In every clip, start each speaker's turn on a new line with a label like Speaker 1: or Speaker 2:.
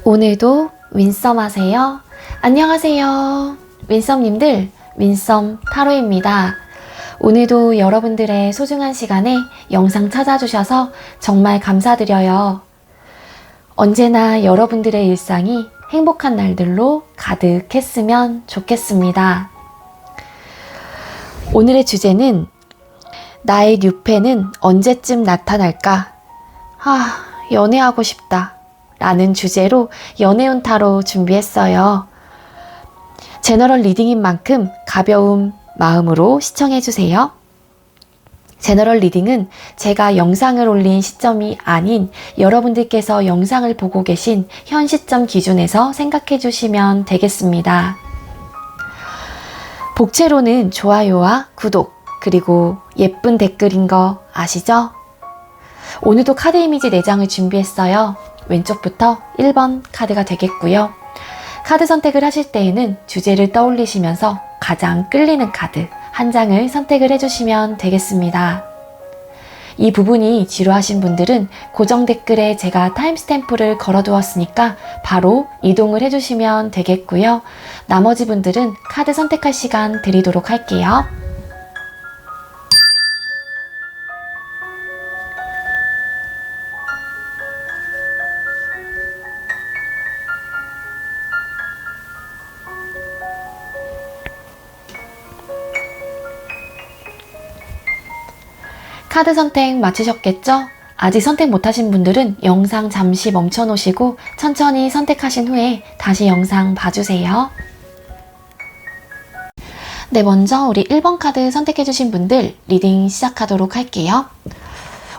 Speaker 1: 오늘도 윈썸 하세요. 안녕하세요. 윈썸님들, 윈썸 타로입니다. 오늘도 여러분들의 소중한 시간에 영상 찾아주셔서 정말 감사드려요. 언제나 여러분들의 일상이 행복한 날들로 가득했으면 좋겠습니다. 오늘의 주제는 나의 뉴페는 언제쯤 나타날까? 연애하고 싶다. 라는 주제로 연애운 타로 준비했어요. 제너럴 리딩인 만큼 가벼운 마음으로 시청해주세요. 제너럴 리딩은 제가 영상을 올린 시점이 아닌 여러분들께서 영상을 보고 계신 현 시점 기준에서 생각해 주시면 되겠습니다. 복채로는 좋아요와 구독, 그리고 예쁜 댓글인 거 아시죠? 오늘도 카드 이미지 4장을 준비했어요. 왼쪽부터 1번 카드가 되겠고요. 카드 선택을 하실 때에는 주제를 떠올리시면서 가장 끌리는 카드 한 장을 선택을 해주시면 되겠습니다. 이 부분이 지루하신 분들은 고정 댓글에 제가 타임스탬프를 걸어두었으니까 바로 이동을 해주시면 되겠고요. 나머지 분들은 카드 선택할 시간 드리도록 할게요. 카드 선택 마치셨겠죠? 아직 선택 못하신 분들은 영상 잠시 멈춰 놓으시고 천천히 선택하신 후에 다시 영상 봐주세요. 네, 먼저 우리 1번 카드 선택해주신 분들 리딩 시작하도록 할게요.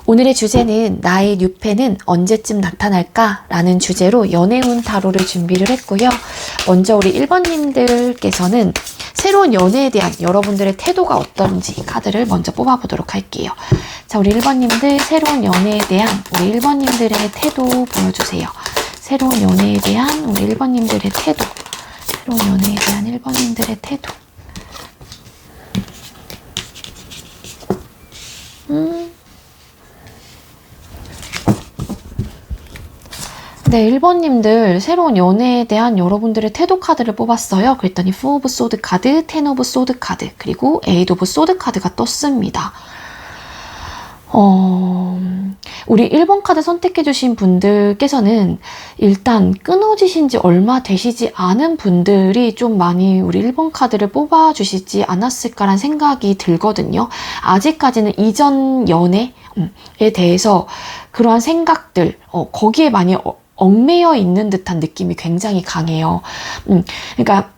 Speaker 1: 오늘의 주제는 나의 뉴페는 언제쯤 나타날까? 라는 주제로 연애운 타로를 준비를 했고요. 먼저 우리 1번님들께서는 새로운 연애에 대한 여러분들의 태도가 어떤지 카드를 먼저 뽑아보도록 할게요. 자, 우리 1번님들 새로운 연애에 대한 우리 1번님들의 태도 보여주세요. 새로운 연애에 대한 우리 1번님들의 태도. 새로운 연애에 대한 1번님들의 태도. 네, 1번님들 새로운 연애에 대한 여러분들의 태도 카드를 뽑았어요. 그랬더니 4 오브 소드 카드, 10 오브 소드 카드, 그리고 8 오브 소드 카드가 떴습니다. 우리 1번 카드 선택해주신 분들께서는 일단 끊어지신 지 얼마 되시지 않은 분들이 좀 많이 우리 1번 카드를 뽑아주시지 않았을까라는 생각이 들거든요. 아직까지는 이전 연애에 대해서 그러한 생각들, 거기에 많이 얽매여 있는 듯한 느낌이 굉장히 강해요. 그러니까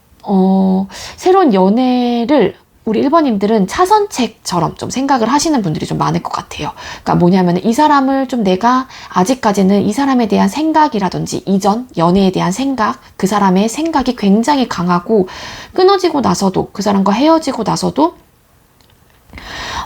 Speaker 1: 새로운 연애를 우리 1번님들은 차선책처럼 좀 생각을 하시는 분들이 좀 많을 것 같아요. 그러니까 뭐냐면 이 사람을 좀 내가 아직까지는 이 사람에 대한 생각이라든지 이전 연애에 대한 생각, 그 사람의 생각이 굉장히 강하고 끊어지고 나서도 그 사람과 헤어지고 나서도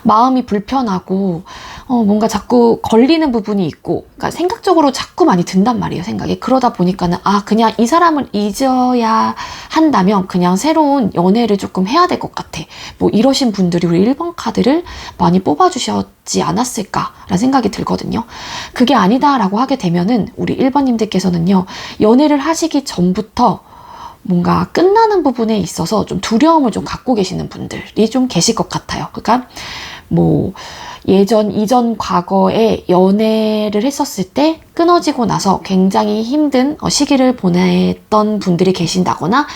Speaker 1: 마음이 불편하고 뭔가 자꾸 걸리는 부분이 있고, 그러니까 생각적으로 자꾸 많이 든단 말이에요, 생각이. 그러다 보니까는 그냥 이 사람을 잊어야 한다면 그냥 새로운 연애를 조금 해야 될 것 같아. 뭐 이러신 분들이 우리 1번 카드를 많이 뽑아주셨지 않았을까라는 생각이 들거든요. 그게 아니다라고 하게 되면은 우리 1번님들께서는요, 연애를 하시기 전부터 뭔가 끝나는 부분에 있어서 좀 두려움을 좀 갖고 계시는 분들이 좀 계실 것 같아요. 그러니까 뭐 이전 과거에 연애를 했었을 때 끊어지고 나서 굉장히 힘든 시기를 보냈던 분들이 계신다거나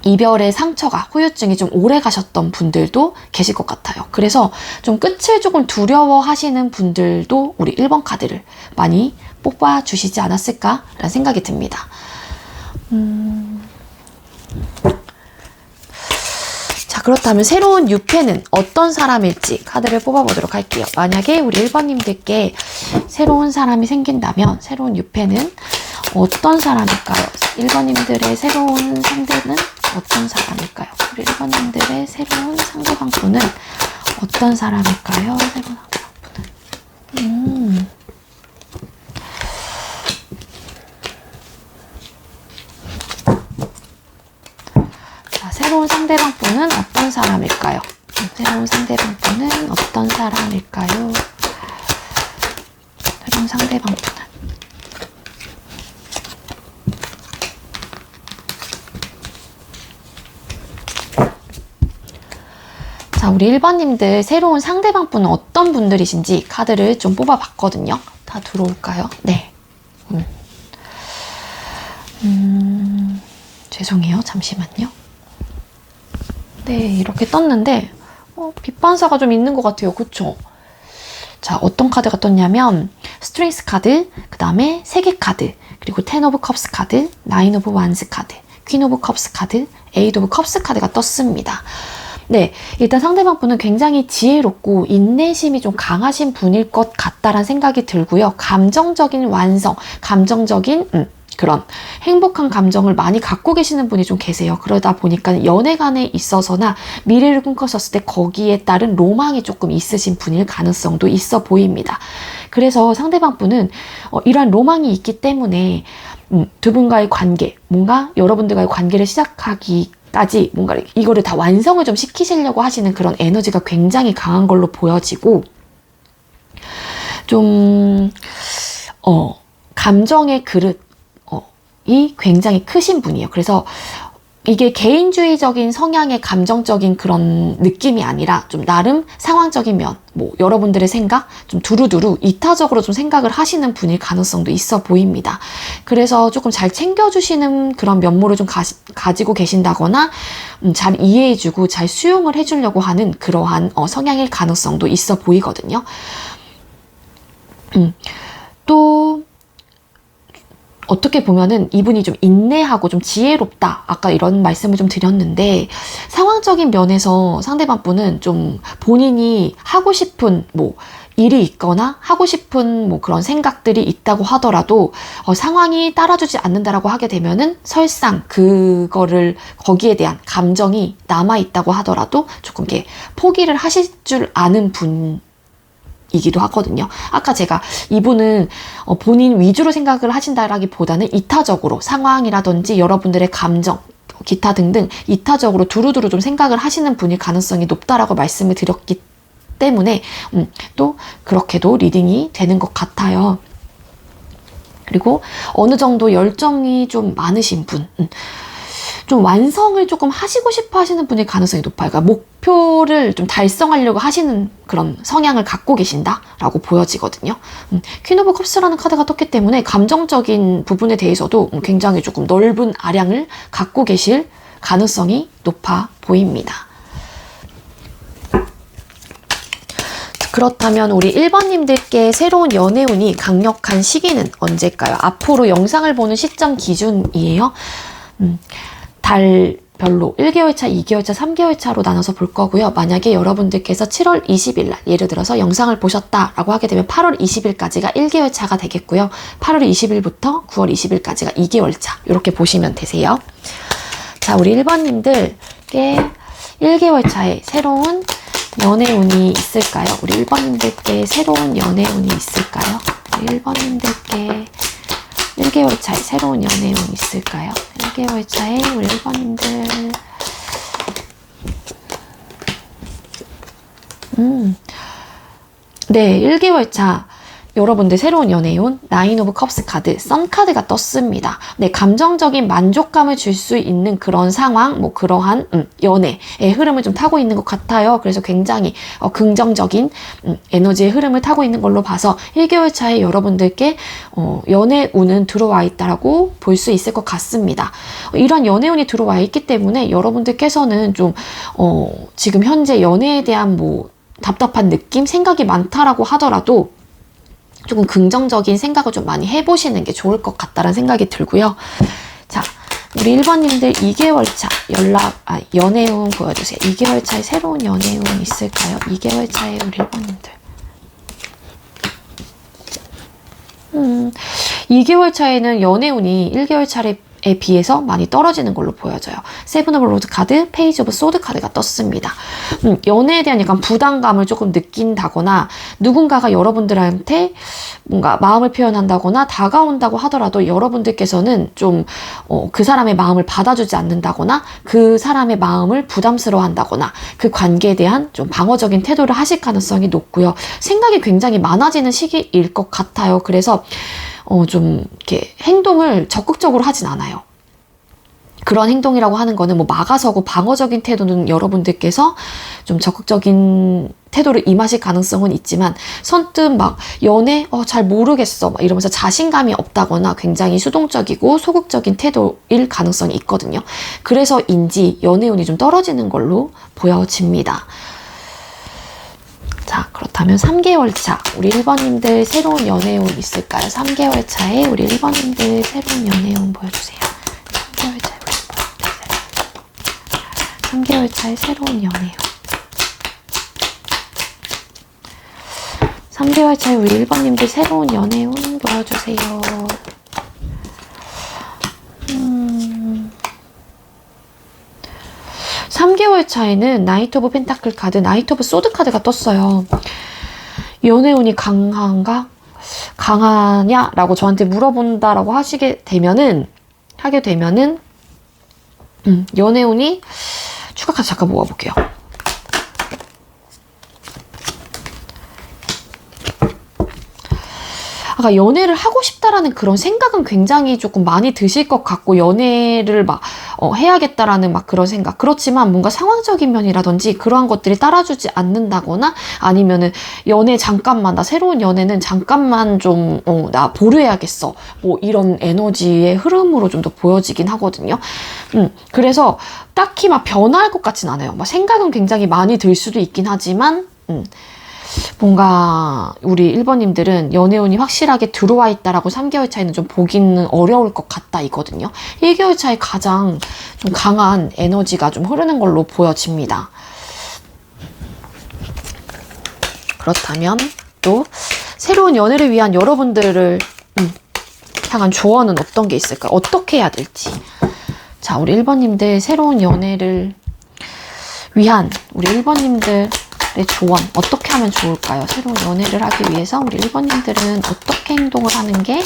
Speaker 1: 이별의 상처가, 후유증이 좀 오래 가셨던 분들도 계실 것 같아요. 그래서 좀 끝을 조금 두려워하시는 분들도 우리 1번 카드를 많이 뽑아주시지 않았을까라는 생각이 듭니다. 자, 그렇다면 새로운 뉴페는 어떤 사람일지 카드를 뽑아보도록 할게요. 만약에 우리 1번님들께 새로운 사람이 생긴다면 새로운 뉴페는 어떤 사람일까요? 1번님들의 새로운 상대는 어떤 사람일까요? 우리 1번님들의 새로운 상대방분은 어떤 사람일까요? 새로운 상대방분은 새로운 상대방분은 어떤 사람일까요? 새로운 상대방분은 어떤 사람일까요? 새로운 상대방분은 자, 우리 1번님들 새로운 상대방 분은 어떤 분들이신지 카드를 좀 뽑아봤거든요. 다 들어올까요? 네. 죄송해요. 잠시만요. 네, 이렇게 떴는데 빛 반사가 좀 있는 것 같아요. 그쵸? 자, 어떤 카드가 떴냐면 스트렝스 카드, 그 다음에 세계 카드, 그리고 텐 오브 컵스 카드, 나인 오브 완스 카드, 퀸 오브 컵스 카드, 에이드 오브 컵스 카드가 떴습니다. 네, 일단 상대방 분은 굉장히 지혜롭고 인내심이 좀 강하신 분일 것 같다라는 생각이 들고요. 감정적인 완성, 감정적인 그런 행복한 감정을 많이 갖고 계시는 분이 좀 계세요. 그러다 보니까 연애관에 있어서나 미래를 꿈꾸셨을 때 거기에 따른 로망이 조금 있으신 분일 가능성도 있어 보입니다. 그래서 상대방 분은 이러한 로망이 있기 때문에 두 분과의 관계, 뭔가 여러분들과의 관계를 시작하기까지 뭔가 이거를 다 완성을 좀 시키시려고 하시는 그런 에너지가 굉장히 강한 걸로 보여지고, 좀 감정의 그릇이 굉장히 크신 분이에요. 그래서 이게 개인주의적인 성향의 감정적인 그런 느낌이 아니라 좀 나름 상황적인 면, 뭐 여러분들의 생각, 좀 두루두루 이타적으로 좀 생각을 하시는 분일 가능성도 있어 보입니다. 그래서 조금 잘 챙겨주시는 그런 면모를 좀 가지고 계신다거나 잘 이해해주고 잘 수용을 해주려고 하는 그러한 성향일 가능성도 있어 보이거든요. 또 어떻게 보면은 이분이 좀 인내하고 좀 지혜롭다. 아까 이런 말씀을 좀 드렸는데, 상황적인 면에서 상대방 분은 좀 본인이 하고 싶은 뭐 일이 있거나 하고 싶은 뭐 그런 생각들이 있다고 하더라도 상황이 따라주지 않는다라고 하게 되면은 설상 그거를 거기에 대한 감정이 남아 있다고 하더라도 조금 이렇게 포기를 하실 줄 아는 분 이기도 하거든요. 아까 제가 이분은 본인 위주로 생각을 하신다라기보다는 이타적으로 상황이라든지 여러분들의 감정, 기타 등등 이타적으로 두루두루 좀 생각을 하시는 분일 가능성이 높다라고 말씀을 드렸기 때문에 또 그렇게도 리딩이 되는 것 같아요. 그리고 어느 정도 열정이 좀 많으신 분, 좀 완성을 조금 하시고 싶어 하시는 분일 가능성이 높아요. 그러니까 목표를 좀 달성하려고 하시는 그런 성향을 갖고 계신다라고 보여지거든요. 퀸 오브 컵스라는 카드가 떴기 때문에 감정적인 부분에 대해서도 굉장히 조금 넓은 아량을 갖고 계실 가능성이 높아 보입니다. 그렇다면 우리 1번님들께 새로운 연애운이 강력한 시기는 언제일까요? 앞으로 영상을 보는 시점 기준이에요. 달별로 1개월 차, 2개월 차, 3개월 차로 나눠서 볼 거고요. 만약에 여러분들께서 7월 20일 날 예를 들어서 영상을 보셨다라고 하게 되면 8월 20일까지가 1개월 차가 되겠고요. 8월 20일부터 9월 20일까지가 2개월 차, 이렇게 보시면 되세요. 자, 우리 1번님들께 1개월 차에 새로운 연애운이 있을까요? 우리 1번님들께 새로운 연애운이 있을까요? 우리 1번님들께 1개월 차에 새로운 연애운 있을까요? 1개월 차에 우리 1번님들 네, 1개월 차 여러분들 새로운 연애운 나인 오브 컵스 카드, 선 카드가 떴습니다. 네, 감정적인 만족감을 줄 수 있는 그런 상황, 뭐 그러한 연애의 흐름을 좀 타고 있는 것 같아요. 그래서 굉장히 긍정적인 에너지의 흐름을 타고 있는 걸로 봐서 1개월 차에 여러분들께 연애운은 들어와 있다라고 볼 수 있을 것 같습니다. 이런 연애운이 들어와 있기 때문에 여러분들께서는 좀 지금 현재 연애에 대한 뭐 답답한 느낌, 생각이 많다라고 하더라도 조금 긍정적인 생각을 좀 많이 해보시는 게 좋을 것 같다는 생각이 들고요. 자, 우리 1번님들 2개월 차 연애운 보여주세요. 2개월 차에 새로운 연애운 있을까요? 2개월 차에 우리 1번님들 2개월 차에는 연애운이 1개월 차에 비해서 많이 떨어지는 걸로 보여져요. 세븐 오브 로드 카드, 페이지 오브 소드 카드가 떴습니다. 연애에 대한 약간 부담감을 조금 느낀다거나 누군가가 여러분들한테 뭔가 마음을 표현한다거나 다가온다고 하더라도 여러분들께서는 좀 그 사람의 마음을 받아주지 않는다거나 그 사람의 마음을 부담스러워한다거나 그 관계에 대한 좀 방어적인 태도를 하실 가능성이 높고요. 생각이 굉장히 많아지는 시기일 것 같아요. 그래서 좀 이렇게 행동을 적극적으로 하진 않아요. 그런 행동이라고 하는 거는 뭐 막아서고 방어적인 태도는 여러분들께서 좀 적극적인 태도를 임하실 가능성은 있지만 선뜻 막 연애 잘 모르겠어 막 이러면서 자신감이 없다거나 굉장히 수동적이고 소극적인 태도일 가능성이 있거든요. 그래서인지 연애운이 좀 떨어지는 걸로 보여집니다. 자, 그렇다면 3개월 차 우리 1번님들 새로운 연애운 있을까요? 3개월 차에 우리 1번님들 새로운 연애운 보여주세요. 3개월 차에 새로운 연애운. 3개월 차에 우리 1번님들 새로운 연애운 보여주세요. 3개월 차에는 나이트 오브 펜타클 카드, 나이트 오브 소드 카드가 떴어요. 연애운이 강한가? 강하냐? 라고 저한테 물어본다라고 하게 되면은 연애운이 추가 카드 잠깐 모아볼게요. 아까 연애를 하고 싶다라는 그런 생각은 굉장히 조금 많이 드실 것 같고 연애를 막 해야겠다라는 막 그런 생각. 그렇지만 뭔가 상황적인 면이라든지 그러한 것들이 따라주지 않는다거나 아니면은 연애 잠깐만 나 새로운 연애는 잠깐만 좀 나 보류해야겠어. 뭐 이런 에너지의 흐름으로 좀 더 보여지긴 하거든요. 그래서 딱히 막 변화할 것 같진 않아요. 막 생각은 굉장히 많이 들 수도 있긴 하지만 뭔가 우리 1번님들은 연애운이 확실하게 들어와 있다라고 3개월 차에는 좀 보기는 어려울 것 같다 이거든요. 1개월 차에 가장 좀 강한 에너지가 좀 흐르는 걸로 보여집니다. 그렇다면 또 새로운 연애를 위한 여러분들을 향한 조언은 어떤 게 있을까요? 어떻게 해야 될지. 자, 우리 1번님들 새로운 연애를 위한 우리 1번님들 조언 어떻게 하면 좋을까요? 새로운 연애를 하기 위해서 우리 1번님들은 어떻게 행동을 하는 게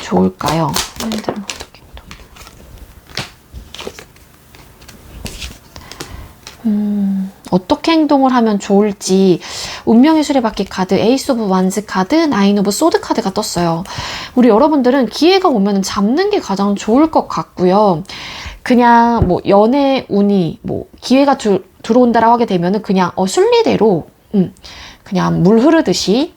Speaker 1: 좋을까요? 1번님들은 어떻게 행동을 하면 좋을지. 운명의 수레바퀴 카드, 에이스 오브 완즈 카드, 나인 오브 소드 카드가 떴어요. 우리 여러분들은 기회가 오면 잡는 게 가장 좋을 것 같고요. 그냥 뭐 연애 운이 뭐 기회가 들어온다라고 하게 되면은 그냥 순리대로 그냥 물 흐르듯이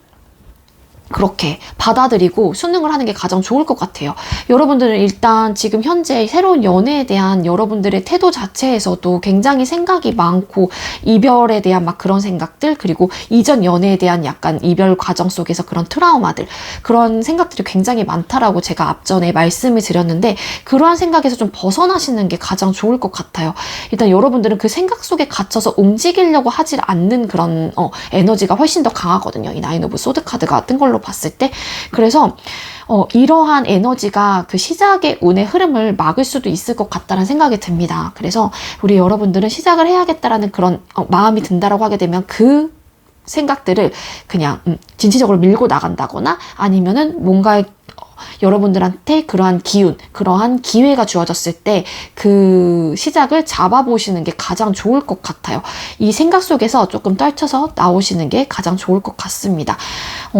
Speaker 1: 그렇게 받아들이고 순응을 하는 게 가장 좋을 것 같아요. 여러분들은 일단 지금 현재 새로운 연애에 대한 여러분들의 태도 자체에서도 굉장히 생각이 많고 이별에 대한 막 그런 생각들 그리고 이전 연애에 대한 약간 이별 과정 속에서 그런 트라우마들 그런 생각들이 굉장히 많다라고 제가 앞전에 말씀을 드렸는데 그러한 생각에서 좀 벗어나시는 게 가장 좋을 것 같아요. 일단 여러분들은 그 생각 속에 갇혀서 움직이려고 하지 않는 그런 에너지가 훨씬 더 강하거든요. 이 나인 오브 소드 카드가 뜬 걸로 봤을 때. 그래서 이러한 에너지가 그 시작의 운의 흐름을 막을 수도 있을 것 같다는 생각이 듭니다. 그래서 우리 여러분들은 시작을 해야겠다라는 그런 마음이 든다라고 하게 되면 그 생각들을 그냥 진취적으로 밀고 나간다거나 아니면은 뭔가 여러분들한테 그러한 기운, 그러한 기회가 주어졌을 때 그 시작을 잡아보시는 게 가장 좋을 것 같아요. 이 생각 속에서 조금 떨쳐서 나오시는 게 가장 좋을 것 같습니다.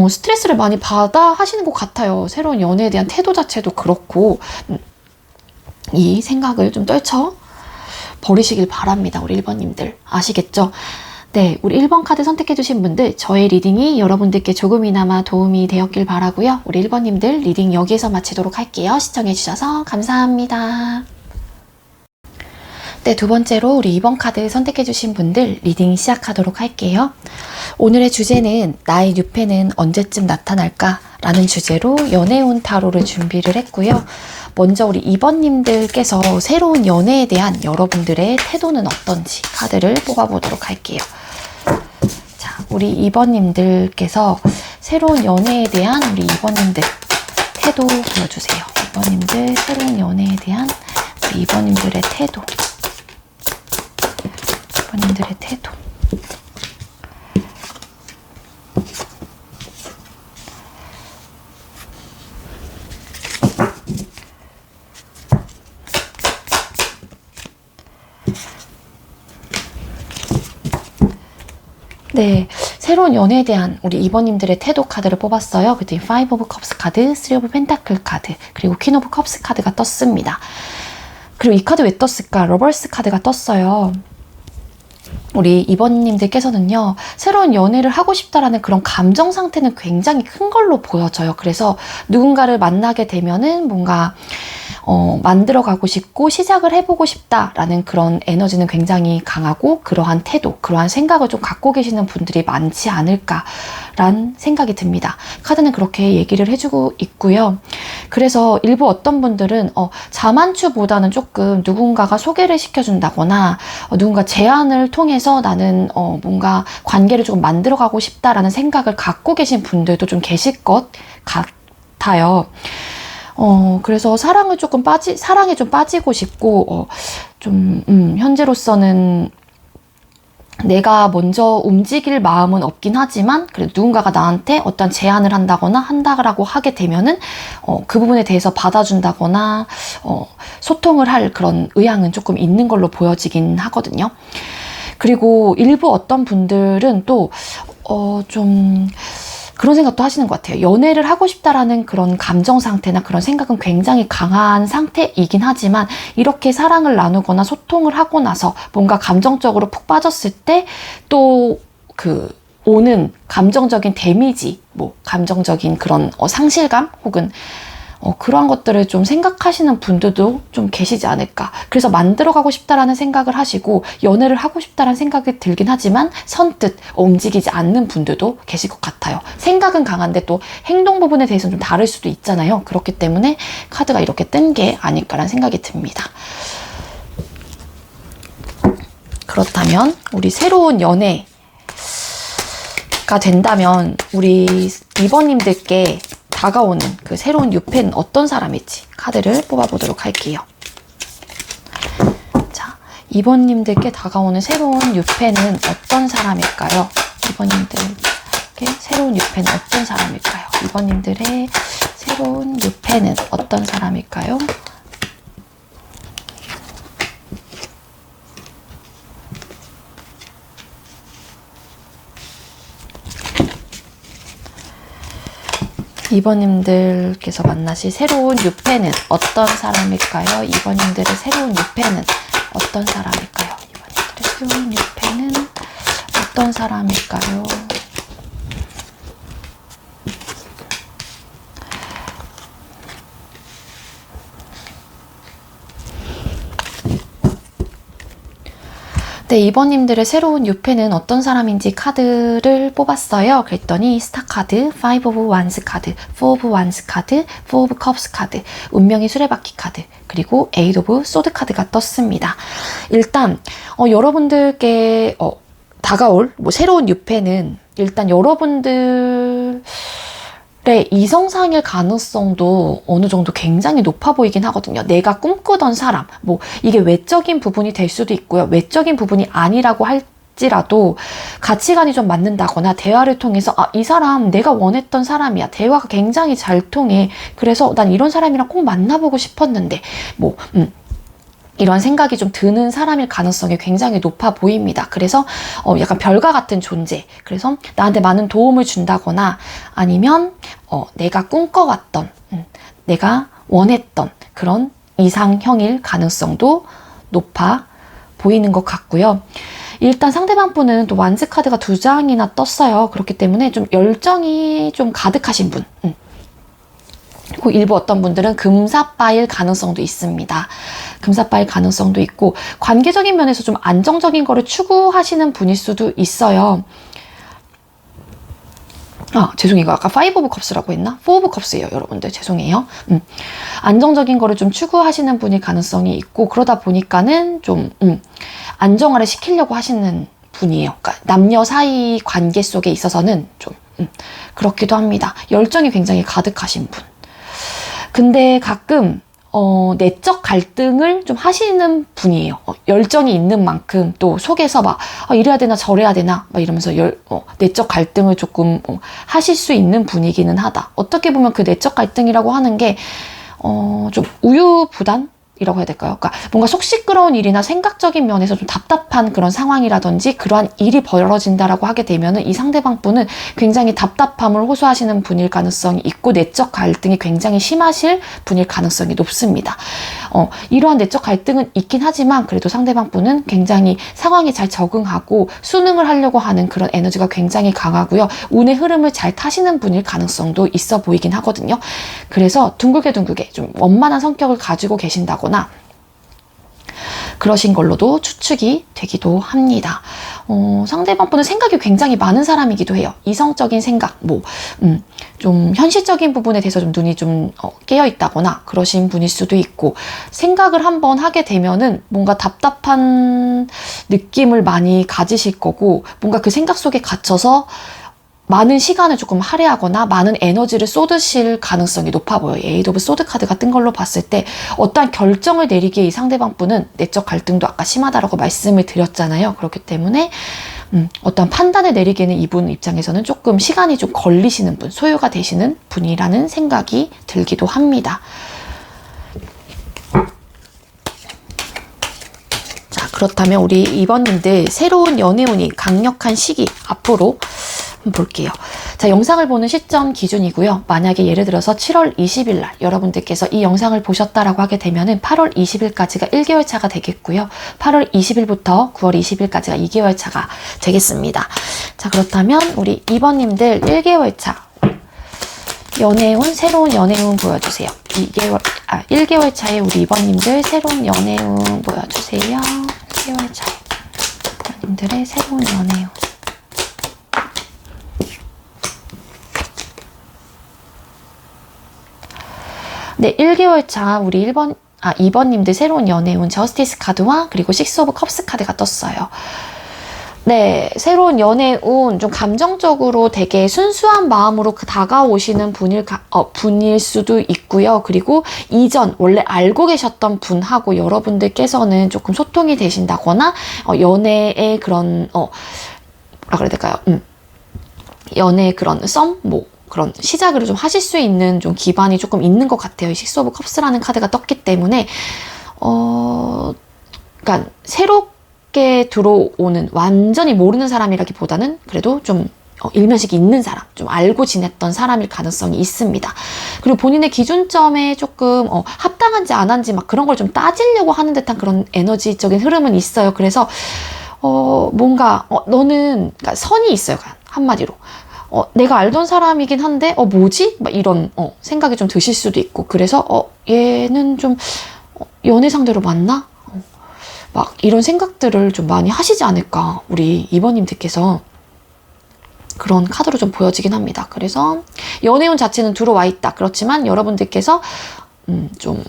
Speaker 1: 스트레스를 많이 받아 하시는 것 같아요. 새로운 연애에 대한 태도 자체도 그렇고 이 생각을 좀 떨쳐 버리시길 바랍니다. 우리 1번님들 아시겠죠? 네, 우리 1번 카드 선택해주신 분들 저의 리딩이 여러분들께 조금이나마 도움이 되었길 바라고요. 우리 1번님들 리딩 여기에서 마치도록 할게요. 시청해주셔서 감사합니다. 네, 두 번째로 우리 2번 카드 선택해주신 분들 리딩 시작하도록 할게요. 오늘의 주제는 나의 뉴페는 언제쯤 나타날까? 라는 주제로 연애운 타로를 준비를 했고요. 먼저 우리 2번님들께서 새로운 연애에 대한 여러분들의 태도는 어떤지 카드를 뽑아보도록 할게요. 자, 우리 2번님들께서 새로운 연애에 대한 우리 2번님들 태도 보여주세요. 2번님들 새로운 연애에 대한 우리 2번님들의 태도. 2번님들의 태도. 네, 새로운 연애에 대한 우리 2번님들의 태도 카드를 뽑았어요. 그때 5 오브 컵스 카드, 3 오브 펜타클 카드, 그리고 퀸 오브 컵스 카드가 떴습니다. 그리고 이 카드 왜 떴을까? 러버스 카드가 떴어요. 우리 2번님들께서는요, 새로운 연애를 하고 싶다라는 그런 감정 상태는 굉장히 큰 걸로 보여져요. 그래서 누군가를 만나게 되면은 뭔가 만들어가고 싶고 시작을 해보고 싶다라는 그런 에너지는 굉장히 강하고, 그러한 태도, 그러한 생각을 좀 갖고 계시는 분들이 많지 않을까라는 생각이 듭니다. 카드는 그렇게 얘기를 해주고 있고요. 그래서 일부 어떤 분들은 자만추보다는 조금 누군가가 소개를 시켜준다거나 누군가 제안을 통해서 나는 뭔가 관계를 조금 만들어가고 싶다라는 생각을 갖고 계신 분들도 좀 계실 것 같아요. 그래서 사랑에 좀 빠지고 싶고, 현재로서는 내가 먼저 움직일 마음은 없긴 하지만, 그래도 누군가가 나한테 어떤 제안을 한다라고 하게 되면은, 그 부분에 대해서 받아준다거나, 소통을 할 그런 의향은 조금 있는 걸로 보여지긴 하거든요. 그리고 일부 어떤 분들은 또, 그런 생각도 하시는 것 같아요. 연애를 하고 싶다라는 그런 감정 상태나 그런 생각은 굉장히 강한 상태이긴 하지만, 이렇게 사랑을 나누거나 소통을 하고 나서 뭔가 감정적으로 푹 빠졌을 때 또 오는 감정적인 데미지, 감정적인 그런 상실감 혹은 그러한 것들을 좀 생각하시는 분들도 좀 계시지 않을까. 그래서 만들어가고 싶다라는 생각을 하시고 연애를 하고 싶다라는 생각이 들긴 하지만 선뜻 움직이지 않는 분들도 계실 것 같아요. 생각은 강한데 또 행동 부분에 대해서는 좀 다를 수도 있잖아요. 그렇기 때문에 카드가 이렇게 뜬 게 아닐까라는 생각이 듭니다. 그렇다면 우리 새로운 연애가 된다면 우리 2번님들께 다가오는 그 새로운 유펜은 어떤 사람일지 카드를 뽑아보도록 할게요. 자, 2번님들께 다가오는 새로운 유펜은 어떤 사람일까요? 2번님들께 새로운 유펜은 어떤 사람일까요? 2번님들의 새로운 유펜은 어떤 사람일까요? 이번님들께서 만나실 새로운 유펜은 어떤 사람일까요? 이번님들의 새로운 유펜은 어떤 사람일까요? 이번님들의 새로운 유펜은 어떤 사람일까요? 네, 2번님들의 새로운 유펜은 어떤 사람인지 카드를 뽑았어요. 그랬더니 스타 카드, 5 of Wands 카드, 4 of Wands 카드, 4 of Cups 카드, 운명의 수레바퀴 카드, 그리고 8 of Sword 카드가 떴습니다. 일단 여러분들께 다가올 새로운 유펜은 일단 여러분들 이성상일 가능성도 어느 정도 굉장히 높아 보이긴 하거든요. 내가 꿈꾸던 사람, 이게 외적인 부분이 될 수도 있고요. 외적인 부분이 아니라고 할지라도 가치관이 좀 맞는다거나 대화를 통해서 이 사람 내가 원했던 사람이야. 대화가 굉장히 잘 통해. 그래서 난 이런 사람이랑 꼭 만나보고 싶었는데 이런 생각이 좀 드는 사람일 가능성이 굉장히 높아 보입니다. 그래서 약간 별과 같은 존재, 그래서 나한테 많은 도움을 준다거나 아니면 내가 꿈꿔왔던, 내가 원했던 그런 이상형일 가능성도 높아 보이는 것 같고요. 일단 상대방 분은 또 완즈 카드가 2장이나 떴어요. 그렇기 때문에 좀 열정이 좀 가득하신 분, 그리고 일부 어떤 분들은 금사빠일 가능성도 있습니다. 금사빠일 가능성도 있고, 관계적인 면에서 좀 안정적인 거를 추구하시는 분일 수도 있어요. 죄송해요. 이거 아까 5 of Cups라고 했나? 4 of Cups예요, 여러분들. 죄송해요. 안정적인 거를 좀 추구하시는 분일 가능성이 있고, 그러다 보니까는 좀 안정화를 시키려고 하시는 분이에요. 그러니까 남녀 사이 관계 속에 있어서는 좀 그렇기도 합니다. 열정이 굉장히 가득하신 분. 근데 가끔 내적 갈등을 좀 하시는 분이에요. 열정이 있는 만큼 또 속에서 이래야 되나 저래야 되나 이러면서 내적 갈등을 조금 하실 수 있는 분이기는 하다. 어떻게 보면 그 내적 갈등이라고 하는 게 좀 우유부단? 이라고 해야 될까요? 그러니까 뭔가 속 시끄러운 일이나 생각적인 면에서 좀 답답한 그런 상황이라든지 그러한 일이 벌어진다라고 하게 되면은 이 상대방 분은 굉장히 답답함을 호소하시는 분일 가능성이 있고 내적 갈등이 굉장히 심하실 분일 가능성이 높습니다. 이러한 내적 갈등은 있긴 하지만 그래도 상대방 분은 굉장히 상황에 잘 적응하고 순응을 하려고 하는 그런 에너지가 굉장히 강하고요. 운의 흐름을 잘 타시는 분일 가능성도 있어 보이긴 하거든요. 그래서 둥글게 좀 원만한 성격을 가지고 계신다거나 그러신 걸로도 추측이 되기도 합니다. 상대방 분은 생각이 굉장히 많은 사람이기도 해요. 이성적인 생각, 좀 현실적인 부분에 대해서 좀 눈이 좀 깨어 있다거나 그러신 분일 수도 있고, 생각을 한번 하게 되면은 뭔가 답답한 느낌을 많이 가지실 거고, 뭔가 그 생각 속에 갇혀서 많은 시간을 조금 할애하거나 많은 에너지를 쏟으실 가능성이 높아 보여요. 에이드 오브 소드 카드가 뜬 걸로 봤을 때 어떠한 결정을 내리기에 이 상대방 분은 내적 갈등도 아까 심하다라고 말씀을 드렸잖아요. 그렇기 때문에 어떠한 판단을 내리기에는 이분 입장에서는 조금 시간이 좀 걸리시는 분, 소요가 되시는 분이라는 생각이 들기도 합니다. 자, 그렇다면 우리 2번님들 새로운 연애운이 강력한 시기 앞으로 볼게요. 자, 영상을 보는 시점 기준이고요. 만약에 예를 들어서 7월 20일 날 여러분들께서 이 영상을 보셨다라고 하게 되면은 8월 20일까지가 1개월 차가 되겠고요. 8월 20일부터 9월 20일까지가 2개월 차가 되겠습니다. 자, 그렇다면 우리 2번님들 1개월 차 연애운, 새로운 연애운 보여주세요. 1개월 차에 우리 2번님들 새로운 연애운 보여주세요. 1개월 차에 2번님들의 새로운 연애운. 네, 1개월 차 우리 2번님들 새로운 연애운 저스티스 카드와 그리고 식스 오브 컵스 카드가 떴어요. 네, 새로운 연애운, 좀 감정적으로 되게 순수한 마음으로 다가오시는 분일 수도 있고요. 그리고 이전 원래 알고 계셨던 분하고 여러분들께서는 조금 소통이 되신다거나 연애의 그런 뭐라 그래야 될까요? 연애의 그런 그런 시작을 좀 하실 수 있는 좀 기반이 조금 있는 것 같아요. 이 식스 오브 컵스라는 카드가 떴기 때문에 그러니까 새롭게 들어오는, 완전히 모르는 사람이라기보다는 그래도 좀 일면식이 있는 사람, 좀 알고 지냈던 사람일 가능성이 있습니다. 그리고 본인의 기준점에 조금 합당한지 안 한지 막 그런 걸 좀 따지려고 하는 듯한 그런 에너지적인 흐름은 있어요. 그래서 뭔가 너는, 그러니까 선이 있어요. 한마디로. 내가 알던 사람이긴 한데 뭐지? 막 이런 생각이 좀 드실 수도 있고, 그래서 얘는 좀 연애 상대로 맞나? 막 이런 생각들을 좀 많이 하시지 않을까, 우리 2번님들께서 그런 카드로 좀 보여지긴 합니다. 그래서 연애운 자체는 들어와 있다. 그렇지만 여러분들께서 좀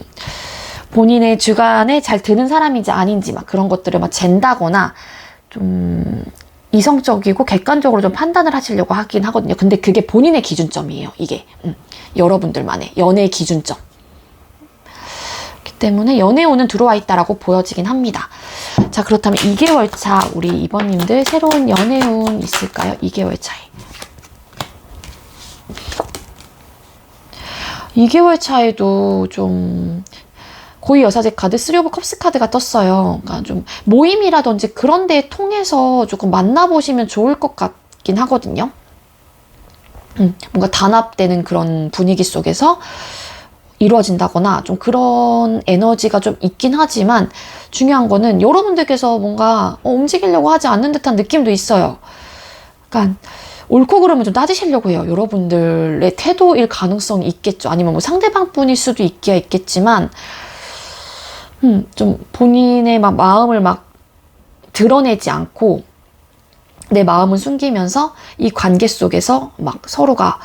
Speaker 1: 본인의 주관에 잘 드는 사람인지 아닌지 막 그런 것들을 막 잰다거나 좀 이성적이고 객관적으로 좀 판단을 하시려고 하긴 하거든요. 근데 그게 본인의 기준점이에요. 이게 여러분들만의 연애의 기준점. 그렇기 때문에 연애운은 들어와 있다라고 보여지긴 합니다. 자, 그렇다면 2개월 차 우리 2번님들 새로운 연애운 있을까요? 2개월 차에. 2개월 차에도 좀 고위 여사제 카드, 쓰리 오브 컵스 카드가 떴어요. 그러니까 좀 모임이라든지 그런 데 통해서 조금 만나보시면 좋을 것 같긴 하거든요. 뭔가 단합되는 그런 분위기 속에서 이루어진다거나 좀 그런 에너지가 좀 있긴 하지만, 중요한 거는 여러분들께서 뭔가 움직이려고 하지 않는 듯한 느낌도 있어요. 그러니까 옳고 그름을 좀 따지시려고 해요. 여러분들의 태도일 가능성이 있겠죠. 아니면 뭐 상대방 분일 수도 있겠지만 좀 본인의 마음을 막 드러내지 않고 내 마음을 숨기면서 이 관계 속에서 막 서로가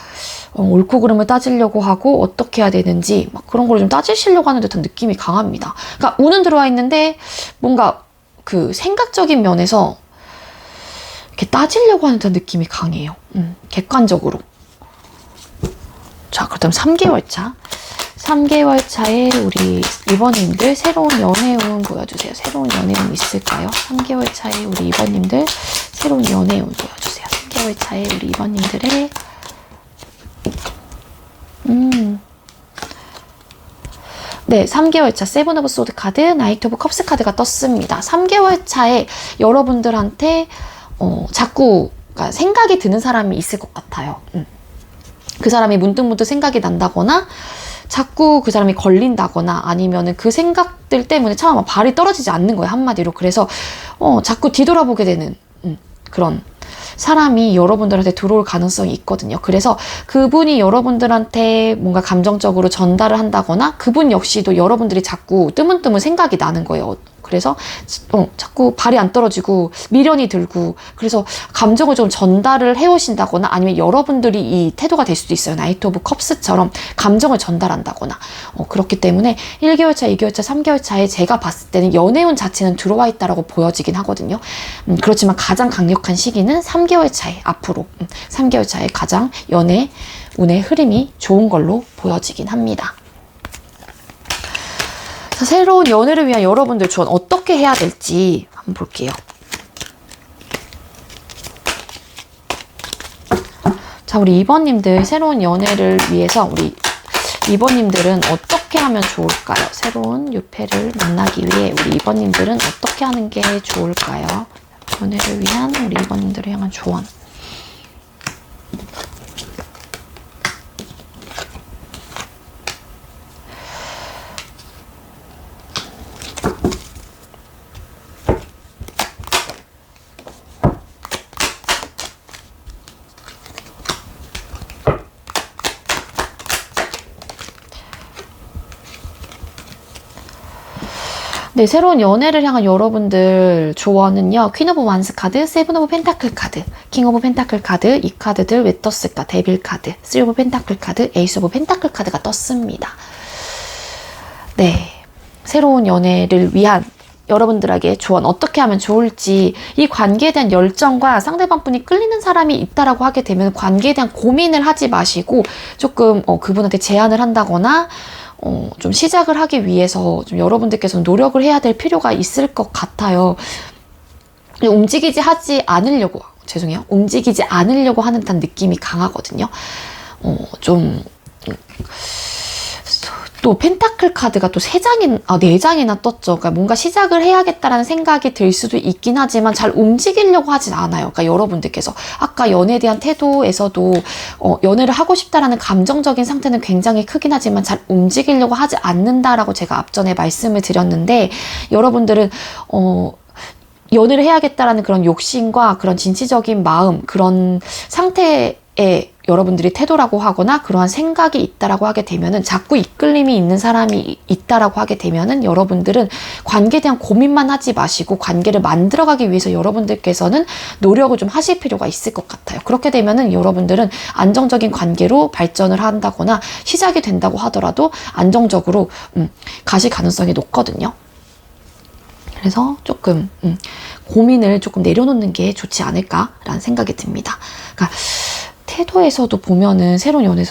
Speaker 1: 옳고 그름을 따지려고 하고 어떻게 해야 되는지 막 그런 걸 좀 따지시려고 하는 듯한 느낌이 강합니다. 그러니까 운은 들어와 있는데 뭔가 그 생각적인 면에서 이렇게 따지려고 하는 듯한 느낌이 강해요. 객관적으로. 자, 그렇다면 3개월 차. 3개월 차에 우리 2번님들 새로운 연애운 보여주세요. 새로운 연애운 있을까요? 3개월 차에 우리 2번님들 새로운 연애운 보여주세요. 3개월 차에 우리 2번님들의 네, 3개월 차 세븐 오브 소드 카드, 나이트 오브 컵스 카드가 떴습니다. 3개월 차에 여러분들한테 자꾸 그러니까 생각이 드는 사람이 있을 것 같아요. 그 사람이 문득문득 생각이 난다거나 자꾸 그 사람이 걸린다거나 아니면은 그 생각들 때문에 참 발이 떨어지지 않는 거예요, 한마디로. 그래서 자꾸 뒤돌아보게 되는 그런 사람이 여러분들한테 들어올 가능성이 있거든요. 그래서 그분이 여러분들한테 뭔가 감정적으로 전달을 한다거나 그분 역시도 여러분들이 자꾸 뜨문뜨문 생각이 나는 거예요. 그래서 자꾸 발이 안 떨어지고 미련이 들고, 그래서 감정을 좀 전달을 해오신다거나 아니면 여러분들이 이 태도가 될 수도 있어요. 나이트 오브 컵스처럼 감정을 전달한다거나. 그렇기 때문에 1개월 차, 2개월 차, 3개월 차에 제가 봤을 때는 연애운 자체는 들어와 있다라고 보여지긴 하거든요. 그렇지만 가장 강력한 시기는 3개월 차에, 앞으로 3개월 차에 가장 연애운의 흐름이 좋은 걸로 보여지긴 합니다. 자, 새로운 연애를 위한 여러분들 조언 어떻게 해야 될지 한번 볼게요. 자, 우리 2번님들 새로운 연애를 위해서 우리 2번님들은 어떻게 하면 좋을까요? 새로운 유패를 만나기 위해 우리 2번님들은 어떻게 하는 게 좋을까요? 연애를 위한 우리 2번님들을 향한 조언. 네, 새로운 연애를 향한 여러분들 조언은요. 퀸 오브 완스 카드, 세븐 오브 펜타클 카드, 킹 오브 펜타클 카드, 이 카드들 왜 떴을까? 데빌 카드, 쓰리 오브 펜타클 카드, 에이스 오브 펜타클 카드가 떴습니다. 네, 새로운 연애를 위한 여러분들에게 조언 어떻게 하면 좋을지, 이 관계에 대한 열정과 상대방 분이 끌리는 사람이 있다라고 하게 되면 관계에 대한 고민을 하지 마시고 조금 그분한테 제안을 한다거나 좀 시작을 하기 위해서 좀 여러분들께서 노력을 해야 될 필요가 있을 것 같아요. 움직이지 않으려고 하는 듯한 느낌이 강하거든요. 또 펜타클 카드가 또 4장이나 떴죠. 그러니까 뭔가 시작을 해야겠다라는 생각이 들 수도 있긴 하지만 잘 움직이려고 하진 않아요. 그러니까 여러분들께서 아까 연애에 대한 태도에서도 연애를 하고 싶다라는 감정적인 상태는 굉장히 크긴 하지만 잘 움직이려고 하지 않는다라고 제가 앞전에 말씀을 드렸는데, 여러분들은 연애를 해야겠다라는 그런 욕심과 그런 진취적인 마음, 그런 상태에 여러분들이 태도라고 하거나 그러한 생각이 있다라고 하게 되면은, 자꾸 이끌림이 있는 사람이 있다라고 하게 되면은 여러분들은 관계에 대한 고민만 하지 마시고 관계를 만들어가기 위해서 여러분들께서는 노력을 좀 하실 필요가 있을 것 같아요. 그렇게 되면은 여러분들은 안정적인 관계로 발전을 한다거나 시작이 된다고 하더라도 안정적으로 가실 가능성이 높거든요. 그래서 조금 고민을 조금 내려놓는 게 좋지 않을까라는 생각이 듭니다. 그러니까 태도에서도 보면은 새로운 연애에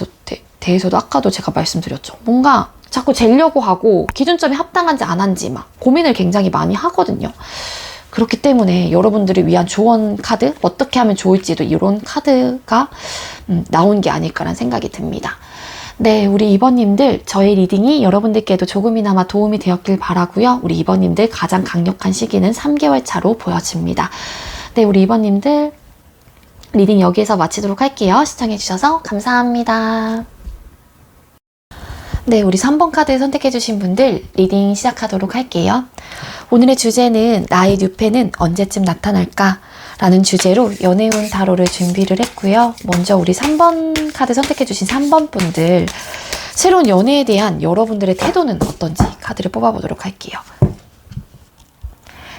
Speaker 1: 대해서도 아까도 제가 말씀드렸죠. 뭔가 자꾸 재려고 하고 기준점이 합당한지 안 한지 막 고민을 굉장히 많이 하거든요. 그렇기 때문에 여러분들을 위한 조언 카드, 어떻게 하면 좋을지도 이런 카드가 나온 게 아닐까라는 생각이 듭니다. 네, 우리 2번님들 저의 리딩이 여러분들께도 조금이나마 도움이 되었길 바라고요. 우리 2번님들 가장 강력한 시기는 3개월 차로 보여집니다. 네, 우리 2번님들 리딩 여기에서 마치도록 할게요. 시청해주셔서 감사합니다. 네, 우리 3번 카드 선택해주신 분들 리딩 시작하도록 할게요. 오늘의 주제는 나의 뉴페는 언제쯤 나타날까? 라는 주제로 연애운 타로를 준비를 했고요. 먼저 우리 3번 카드 선택해주신 3번 분들, 새로운 연애에 대한 여러분들의 태도는 어떤지 카드를 뽑아보도록 할게요.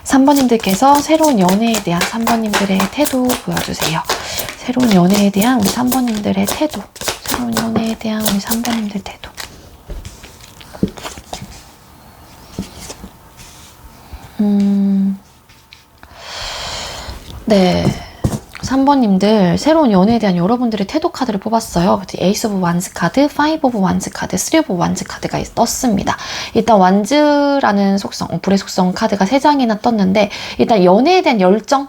Speaker 1: 3번님들께서 새로운 연애에 대한 3번님들의 태도 보여주세요. 새로운 연애에 대한 우리 3번님들의 태도, 새로운 연애에 대한 우리 3번님들 태도. 네, 3번님들 새로운 연애에 대한 여러분들의 태도 카드를 뽑았어요. 에이스 오브 완즈 카드, 파이브 오브 완즈 카드, 쓰리 오브 완즈 카드가 떴습니다. 일단 완즈라는 속성, 불의 속성 카드가 3장이나 떴는데, 일단 연애에 대한 열정,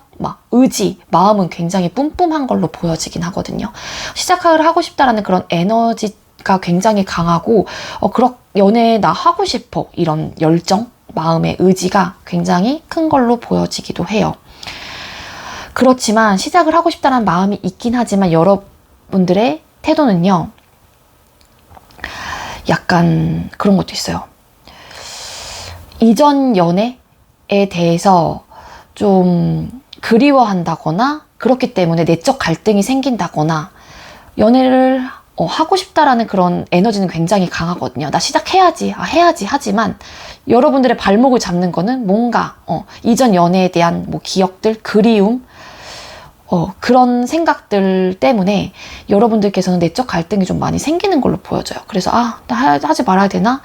Speaker 1: 의지, 마음은 굉장히 뿜뿜한 걸로 보여지긴 하거든요. 시작을 하고 싶다라는 그런 에너지가 굉장히 강하고, 연애 나 하고 싶어, 이런 열정, 마음의 의지가 굉장히 큰 걸로 보여지기도 해요. 그렇지만 시작을 하고 싶다는 마음이 있긴 하지만 여러분들의 태도는요, 약간 그런 것도 있어요. 이전 연애에 대해서 좀 그리워한다거나 그렇기 때문에 내적 갈등이 생긴다거나 연애를 하고 싶다라는 그런 에너지는 굉장히 강하거든요. 나 시작해야지, 해야지 하지만 여러분들의 발목을 잡는 거는 뭔가 이전 연애에 대한 뭐 기억들, 그리움, 그런 생각들 때문에 여러분들께서는 내적 갈등이 좀 많이 생기는 걸로 보여져요. 그래서 나 하지 말아야 되나?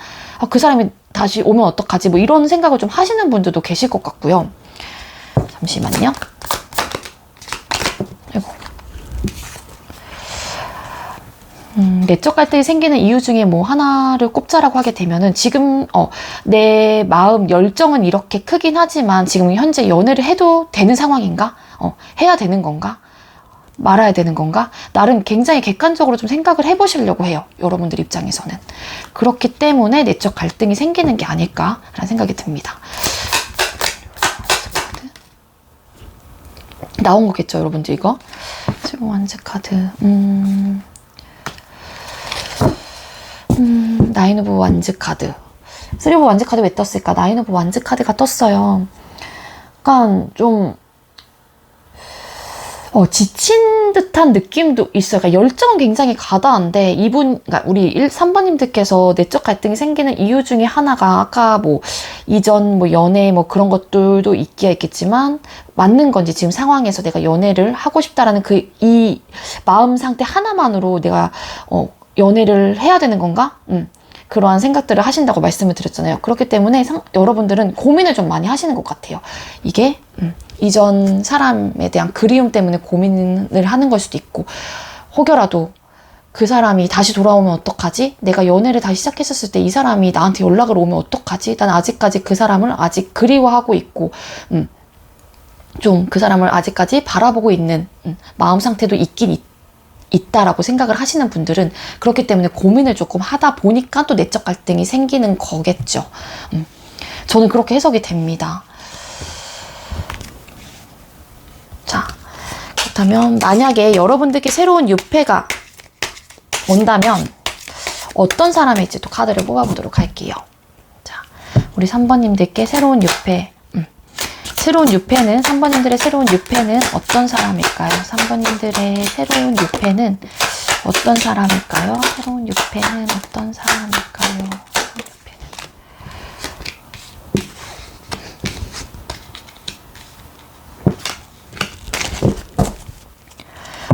Speaker 1: 그 사람이 다시 오면 어떡하지? 뭐 이런 생각을 좀 하시는 분들도 계실 것 같고요. 잠시만요. 아이고. 내적 갈등이 생기는 이유 중에 뭐 하나를 꼽자라고 하게 되면은 지금 내 마음 열정은 이렇게 크긴 하지만 지금 현재 연애를 해도 되는 상황인가? 해야 되는 건가? 말아야 되는 건가? 나름 굉장히 객관적으로 좀 생각을 해보시려고 해요. 여러분들 입장에서는. 그렇기 때문에 내적 갈등이 생기는 게 아닐까라는 생각이 듭니다. 나온 거겠죠, 여러분들 이거? 지금 완즈 카드. 나인 오브 완즈 카드. 3 오브 완즈 카드 왜 떴을까? 나인 오브 완즈 카드가 떴어요. 약간 좀 지친 듯한 느낌도 있어요. 그러니까 열정은 굉장히 가다한데 그러니까 우리 3번님들께서 내적 갈등이 생기는 이유 중에 하나가 아까 뭐 이전 뭐 연애 뭐 그런 것들도 있기야 있겠지만 맞는 건지 지금 상황에서 내가 연애를 하고 싶다라는 이 마음 상태 하나만으로 내가 연애를 해야 되는 건가? 그러한 생각들을 하신다고 말씀을 드렸잖아요. 그렇기 때문에 여러분들은 고민을 좀 많이 하시는 것 같아요. 이게 이전 사람에 대한 그리움 때문에 고민을 하는 걸 수도 있고 혹여라도 그 사람이 다시 돌아오면 어떡하지? 내가 연애를 다시 시작했었을 때 이 사람이 나한테 연락을 오면 어떡하지? 난 아직까지 그 사람을 아직 그리워하고 있고 좀 그 사람을 아직까지 바라보고 있는 마음 상태도 있긴 있다라고 생각을 하시는 분들은 그렇기 때문에 고민을 조금 하다 보니까 또 내적 갈등이 생기는 거겠죠. 저는 그렇게 해석이 됩니다. 자, 그렇다면 만약에 여러분들께 새로운 유패가 온다면 어떤 사람일지 또 카드를 뽑아보도록 할게요. 자, 우리 3번님들께 새로운 유패. 새로운 유패는 3번님들의 새로운 유패는 어떤 사람일까요? 3번님들의 새로운 유패는 어떤 사람일까요? 새로운 유패는 어떤 사람일까요?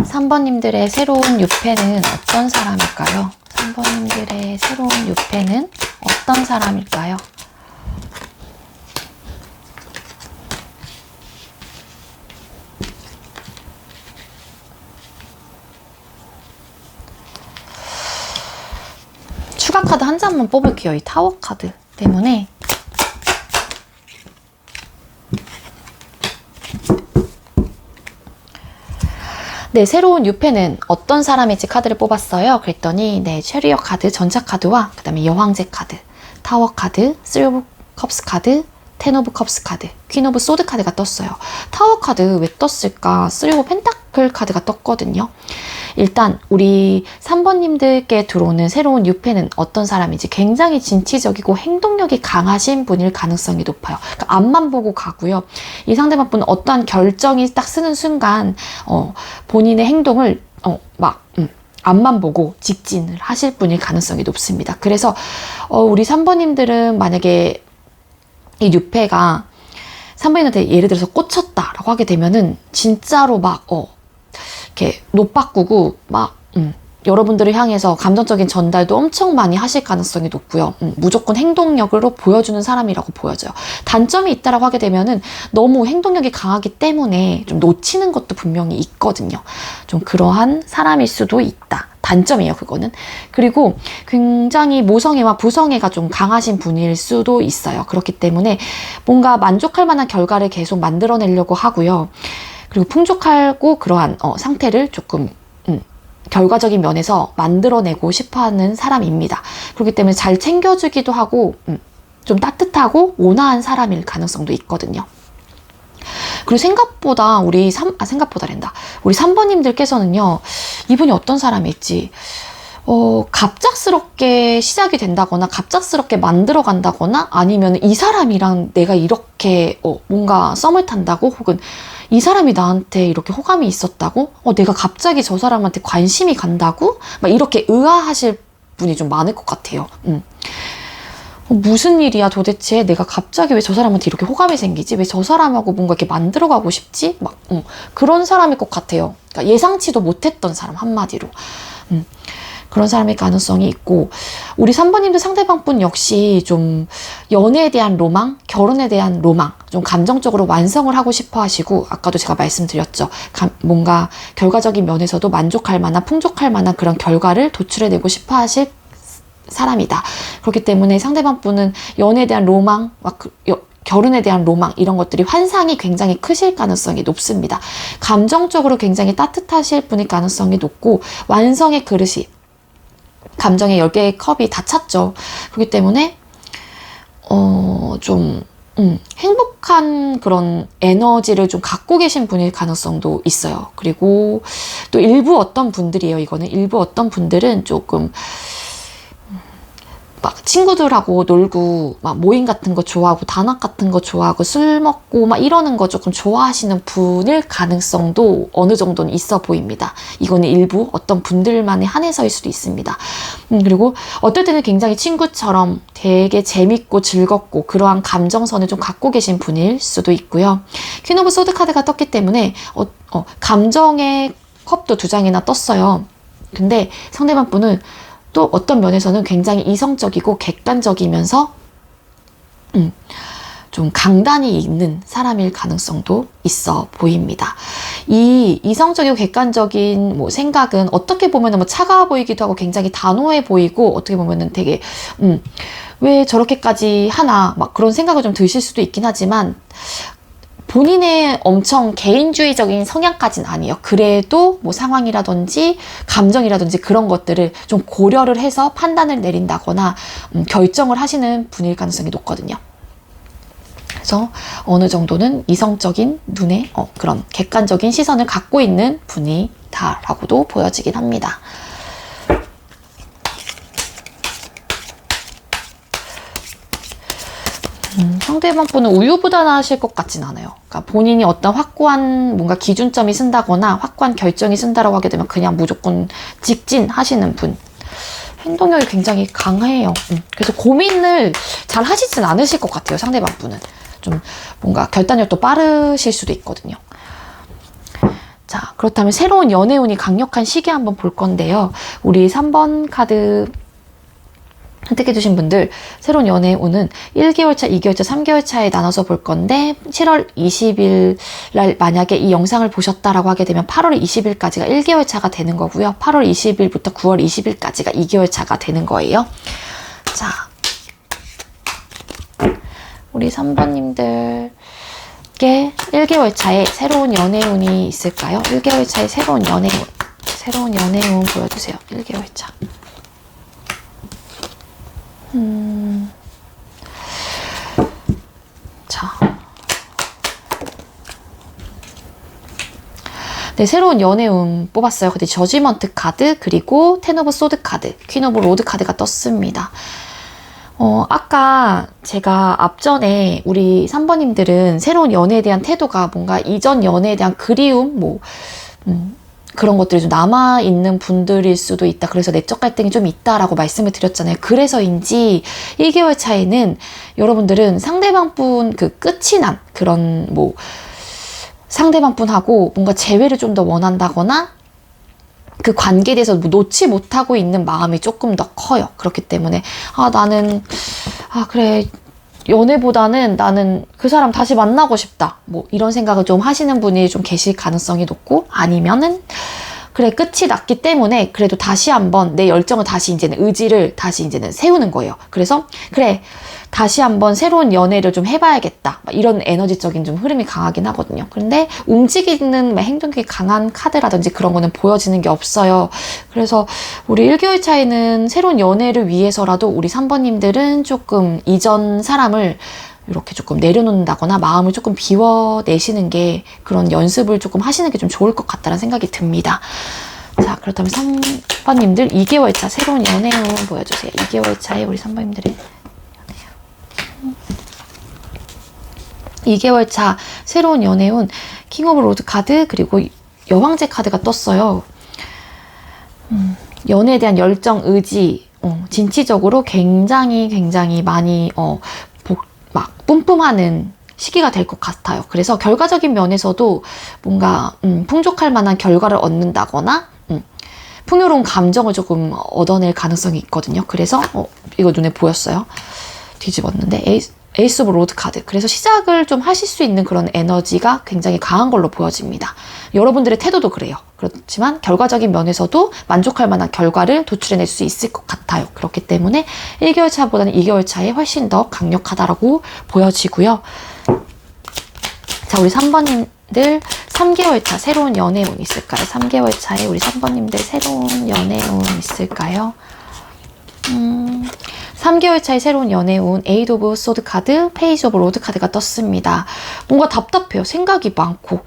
Speaker 1: 3번님들의 새로운 유패는 어떤 사람일까요? 3번님들의 새로운 유패는 어떤 사람일까요? 추가 카드 한 장만 뽑을게요. 이 타워 카드 때문에. 네, 새로운 유패는 어떤 사람일지 카드를 뽑았어요. 그랬더니 네, 체리어 카드, 전차 카드와 그 다음에 여왕제 카드, 타워 카드, 3 오브 컵스 카드, 10 오브 컵스 카드, 퀸 오브 소드 카드가 떴어요. 타워 카드 왜 떴을까? 3 오브 펜타클 카드가 떴거든요. 일단 우리 3번님들께 들어오는 새로운 유패는 어떤 사람인지 굉장히 진취적이고 행동력이 강하신 분일 가능성이 높아요. 그러니까 앞만 보고 가고요. 이 상대방 분은 어떠한 결정이 딱 쓰는 순간 본인의 행동을 앞만 보고 직진을 하실 분일 가능성이 높습니다. 그래서 우리 3번님들은 만약에 이 유패가 3번님한테 예를 들어서 꽂혔다라고 하게 되면은 진짜로 이렇게 노바꾸고 여러분들을 향해서 감정적인 전달도 엄청 많이 하실 가능성이 높고요. 무조건 행동력으로 보여주는 사람이라고 보여져요. 단점이 있다라고 하게 되면은 너무 행동력이 강하기 때문에 좀 놓치는 것도 분명히 있거든요. 좀 그러한 사람일 수도 있다. 단점이에요, 그거는. 그리고 굉장히 모성애와 부성애가 좀 강하신 분일 수도 있어요. 그렇기 때문에 뭔가 만족할 만한 결과를 계속 만들어내려고 하고요. 그리고 풍족하고 그러한 상태를 조금 결과적인 면에서 만들어내고 싶어하는 사람입니다. 그렇기 때문에 잘 챙겨주기도 하고 좀 따뜻하고 온화한 사람일 가능성도 있거든요. 그리고 생각보다 생각보다랜다. 우리 3번님들께서는요, 이분이 어떤 사람일지 갑작스럽게 시작이 된다거나 갑작스럽게 만들어 간다거나 아니면 이 사람이랑 내가 이렇게 뭔가 썸을 탄다고 혹은 이 사람이 나한테 이렇게 호감이 있었다고 내가 갑자기 저 사람한테 관심이 간다고 막 이렇게 의아하실 분이 좀 많을 것 같아요. 무슨 일이야 도대체 내가 갑자기 왜 저 사람한테 이렇게 호감이 생기지? 왜 저 사람하고 뭔가 이렇게 만들어가고 싶지? 막 그런 사람일 것 같아요. 그러니까 예상치도 못했던 사람 한마디로. 그런 사람일 가능성이 있고 우리 3번님들 상대방분 역시 좀 연애에 대한 로망, 결혼에 대한 로망, 좀 감정적으로 완성을 하고 싶어 하시고 아까도 제가 말씀드렸죠. 뭔가 결과적인 면에서도 만족할 만한, 풍족할 만한 그런 결과를 도출해내고 싶어 하실 사람이다. 그렇기 때문에 상대방분은 연애에 대한 로망, 결혼에 대한 로망 이런 것들이 환상이 굉장히 크실 가능성이 높습니다. 감정적으로 굉장히 따뜻하실 분일 가능성이 높고 완성의 그릇이 감정의 10개의 컵이 다 찼죠. 그렇기 때문에 좀 행복한 그런 에너지를 좀 갖고 계신 분일 가능성도 있어요. 그리고 또 일부 어떤 분들이에요. 이거는 일부 어떤 분들은 조금 막 친구들하고 놀고 막 모임 같은 거 좋아하고 단합 같은 거 좋아하고 술 먹고 막 이러는 거 조금 좋아하시는 분일 가능성도 어느 정도는 있어 보입니다. 이거는 일부 어떤 분들만의 한해서일 수도 있습니다. 그리고 어떨 때는 굉장히 친구처럼 되게 재밌고 즐겁고 그러한 감정선을 좀 갖고 계신 분일 수도 있고요. 퀸 오브 소드 카드가 떴기 때문에 감정의 컵도 2장이나 떴어요. 근데 상대방 분은 또 어떤 면에서는 굉장히 이성적이고 객관적이면서 좀 강단이 있는 사람일 가능성도 있어 보입니다. 이 이성적이고 객관적인 생각은 어떻게 보면 차가워 보이기도 하고 굉장히 단호해 보이고 어떻게 보면 되게 왜 저렇게까지 하나 막 그런 생각을 좀 드실 수도 있긴 하지만 본인의 엄청 개인주의적인 성향까지는 아니에요. 그래도 상황이라든지 감정이라든지 그런 것들을 좀 고려를 해서 판단을 내린다거나 결정을 하시는 분일 가능성이 높거든요. 그래서 어느 정도는 이성적인 눈에 그런 객관적인 시선을 갖고 있는 분이다라고도 보여지긴 합니다. 상대방 분은 우유부단하실 것 같진 않아요. 그러니까 본인이 어떤 확고한 뭔가 기준점이 쓴다거나 확고한 결정이 쓴다라고 하게 되면 그냥 무조건 직진하시는 분. 행동력이 굉장히 강해요. 그래서 고민을 잘 하시진 않으실 것 같아요. 상대방 분은. 좀 뭔가 결단력도 빠르실 수도 있거든요. 자, 그렇다면 새로운 연애운이 강력한 시기 한번 볼 건데요. 우리 3번 카드 선택해주신 분들 새로운 연애의 운은 1개월차, 2개월차, 3개월차에 나눠서 볼 건데 7월 20일 날 만약에 이 영상을 보셨다라고 하게 되면 8월 20일까지가 1개월차가 되는 거고요. 8월 20일부터 9월 20일까지가 2개월차가 되는 거예요. 자, 우리 3번님들께 1개월차에 새로운 연애의 운이 있을까요? 1개월차에 새로운 연애의 운, 새로운 연애의 운 보여주세요. 1개월차. 자. 네, 새로운 연애운 뽑았어요. 근데 저지먼트 카드, 그리고 텐 오브 소드 카드, 퀸 오브 로드 카드가 떴습니다. 아까 제가 앞전에 우리 3번님들은 새로운 연애에 대한 태도가 뭔가 이전 연애에 대한 그리움, 그런 것들이 좀 남아있는 분들일 수도 있다. 그래서 내적 갈등이 좀 있다라고 말씀을 드렸잖아요. 그래서인지 1개월 차에는 여러분들은 상대방 분 끝이 난 그런 상대방 분하고 뭔가 재회를 좀 더 원한다거나 그 관계에 대해서 놓지 못하고 있는 마음이 조금 더 커요. 그렇기 때문에 그래, 연애보다는 나는 그 사람 다시 만나고 싶다. 이런 생각을 좀 하시는 분이 좀 계실 가능성이 높고, 아니면은 그래, 끝이 났기 때문에 그래도 다시 한번 내 열정을 다시 의지를 다시 세우는 거예요. 그래서 그래, 다시 한번 새로운 연애를 좀 해봐야겠다. 이런 에너지적인 좀 흐름이 강하긴 하거든요. 그런데 움직이는 행동력이 강한 카드라든지 그런 거는 보여지는 게 없어요. 그래서 우리 1개월 차에는 새로운 연애를 위해서라도 우리 3번님들은 조금 이전 사람을 이렇게 조금 내려놓는다거나 마음을 조금 비워내시는 게, 그런 연습을 조금 하시는 게 좀 좋을 것 같다는 생각이 듭니다. 자, 그렇다면 3번님들 2개월 차 새로운 연애운 보여주세요. 2개월 차에 우리 3번님들의 2개월 차 새로운 연애운 킹 오브 로드 카드 그리고 여왕제 카드가 떴어요. 연애에 대한 열정, 의지, 진취적으로 굉장히 많이 막 뿜뿜하는 시기가 될 것 같아요. 그래서 결과적인 면에서도 뭔가 풍족할 만한 결과를 얻는다거나 풍요로운 감정을 조금 얻어낼 가능성이 있거든요. 그래서 이거 눈에 보였어요. 뒤집었는데 에이스 오브 로드 카드. 그래서 시작을 좀 하실 수 있는 그런 에너지가 굉장히 강한 걸로 보여집니다. 여러분들의 태도도 그래요. 그렇지만 결과적인 면에서도 만족할 만한 결과를 도출해낼 수 있을 것 같아요. 그렇기 때문에 1개월 차보다는 2개월 차에 훨씬 더 강력하다라고 보여지고요. 자, 우리 3번님들 3개월 차 새로운 연애운 있을까요? 3개월 차에 우리 3번님들 새로운 연애운 있을까요? 3개월 차에 새로운 연애운 에이드 오브 소드 카드, 페이지 오브 로드 카드가 떴습니다. 뭔가 답답해요. 생각이 많고.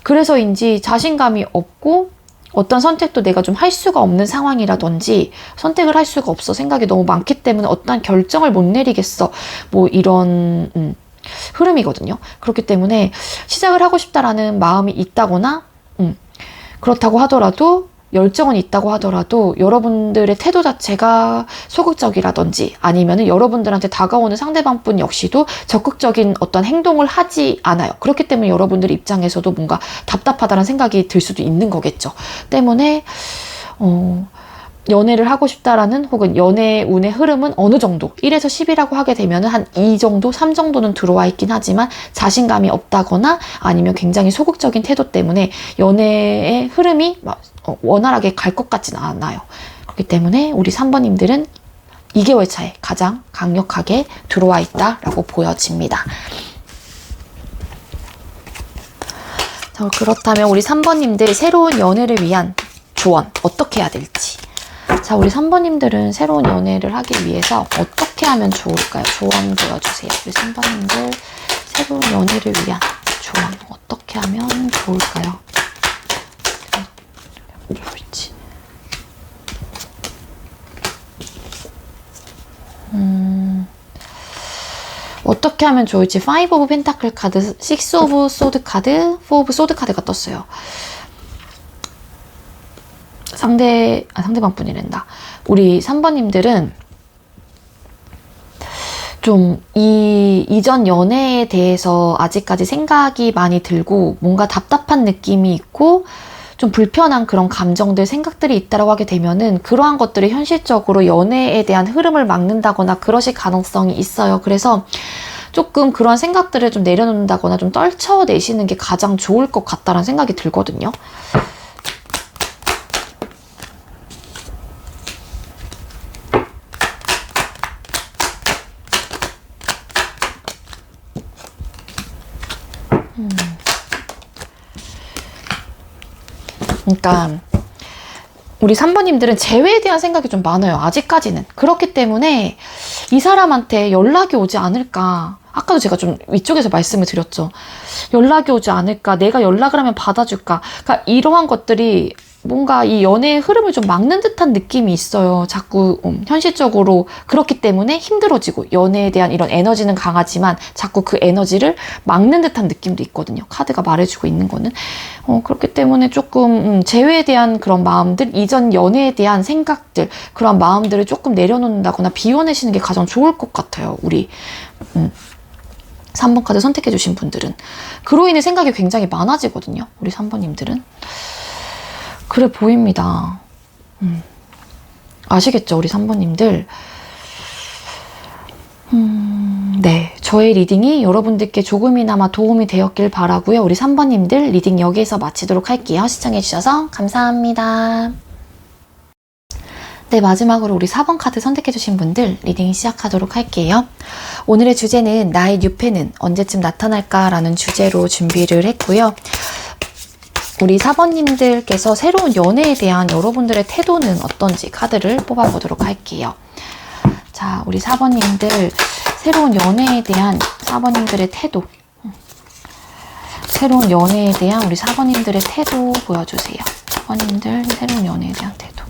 Speaker 1: 그래서인지 자신감이 없고 어떤 선택도 내가 좀 할 수가 없는 상황이라든지 선택을 할 수가 없어. 생각이 너무 많기 때문에 어떤 결정을 못 내리겠어. 뭐 이런 흐름이거든요. 그렇기 때문에 시작을 하고 싶다라는 마음이 있다거나 그렇다고 하더라도 열정은 있다고 하더라도 여러분들의 태도 자체가 소극적이라든지 아니면 여러분들한테 다가오는 상대방분 역시도 적극적인 어떤 행동을 하지 않아요. 그렇기 때문에 여러분들 입장에서도 뭔가 답답하다는 생각이 들 수도 있는 거겠죠. 때문에 연애를 하고 싶다라는 혹은 연애운의 흐름은 어느 정도 1에서 10이라고 하게 되면 한 2 정도, 3 정도는 들어와 있긴 하지만 자신감이 없다거나 아니면 굉장히 소극적인 태도 때문에 연애의 흐름이 원활하게 갈 것 같지는 않아요. 그렇기 때문에 우리 3번님들은 2개월 차에 가장 강력하게 들어와 있다라고 보여집니다. 자, 그렇다면 우리 3번님들 새로운 연애를 위한 조언 어떻게 해야 될지. 자, 우리 3번님들은 새로운 연애를 하기 위해서 어떻게 하면 좋을까요? 조언 보여주세요. 우리 3번님들 새로운 연애를 위한 조언 어떻게 하면 좋을까요? 어떻게 하면 좋을지 5 오브 펜타클 카드, 6 오브 소드 카드, 4 오브 소드 카드가 떴어요. 상대방 분이란다. 우리 3번님들은 좀 이전 연애에 대해서 아직까지 생각이 많이 들고 뭔가 답답한 느낌이 있고 좀 불편한 그런 감정들, 생각들이 있다라고 하게 되면은 그러한 것들이 현실적으로 연애에 대한 흐름을 막는다거나 그러실 가능성이 있어요. 그래서 조금 그런 생각들을 좀 내려놓는다거나 좀 떨쳐내시는 게 가장 좋을 것 같다라는 생각이 들거든요. 그러니까 우리 3번님들은 재회에 대한 생각이 좀 많아요. 아직까지는. 그렇기 때문에 이 사람한테 연락이 오지 않을까. 아까도 제가 좀 위쪽에서 말씀을 드렸죠. 연락이 오지 않을까. 내가 연락을 하면 받아줄까. 그러니까 이러한 것들이 뭔가 이 연애의 흐름을 좀 막는 듯한 느낌이 있어요. 자꾸 현실적으로 그렇기 때문에 힘들어지고 연애에 대한 이런 에너지는 강하지만 자꾸 그 에너지를 막는 듯한 느낌도 있거든요. 카드가 말해주고 있는 거는. 그렇기 때문에 조금 재회에 대한 그런 마음들, 이전 연애에 대한 생각들, 그런 마음들을 조금 내려놓는다거나 비워내시는 게 가장 좋을 것 같아요. 우리 3번 카드 선택해 주신 분들은. 그로 인해 생각이 굉장히 많아지거든요. 우리 3번님들은. 그래 보입니다. 아시겠죠? 우리 3번님들. 네. 저의 리딩이 여러분들께 조금이나마 도움이 되었길 바라고요. 우리 3번님들 리딩 여기에서 마치도록 할게요. 시청해주셔서 감사합니다. 네, 마지막으로 우리 4번 카드 선택해주신 분들 리딩 시작하도록 할게요. 오늘의 주제는 나의 뉴페는 언제쯤 나타날까? 라는 주제로 준비를 했고요. 우리 4번님들께서 새로운 연애에 대한 여러분들의 태도는 어떤지 카드를 뽑아보도록 할게요. 자, 우리 4번님들 새로운 연애에 대한 4번님들의 태도. 새로운 연애에 대한 우리 4번님들의 태도 보여주세요. 4번님들 새로운 연애에 대한 태도.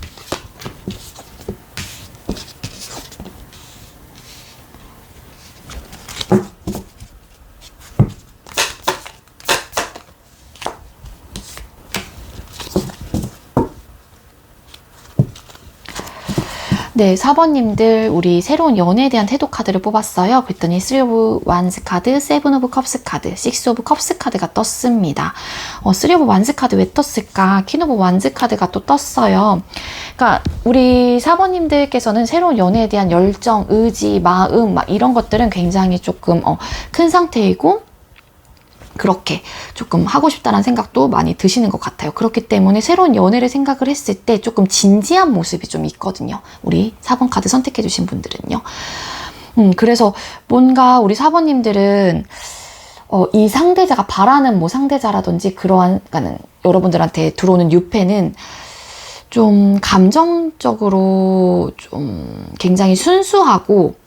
Speaker 1: 네, 4번님들 우리 새로운 연애에 대한 태도 카드를 뽑았어요. 그랬더니 3 of Wands 카드, 7 of Cups 카드, 6 of Cups 카드가 떴습니다. 3 of Wands 카드 왜 떴을까? King of Wands 카드가 또 떴어요. 그러니까 우리 4번님들께서는 새로운 연애에 대한 열정, 의지, 마음 막 이런 것들은 굉장히 조금 큰 상태이고 그렇게 조금 하고 싶다는 생각도 많이 드시는 것 같아요. 그렇기 때문에 새로운 연애를 생각을 했을 때 조금 진지한 모습이 좀 있거든요. 우리 4번 카드 선택해 주신 분들은요. 그래서 뭔가 우리 4번님들은 이 상대자가 바라는 뭐 상대자라든지 그러한, 그러니까 여러분들한테 들어오는 유패는 좀 감정적으로 좀 굉장히 순수하고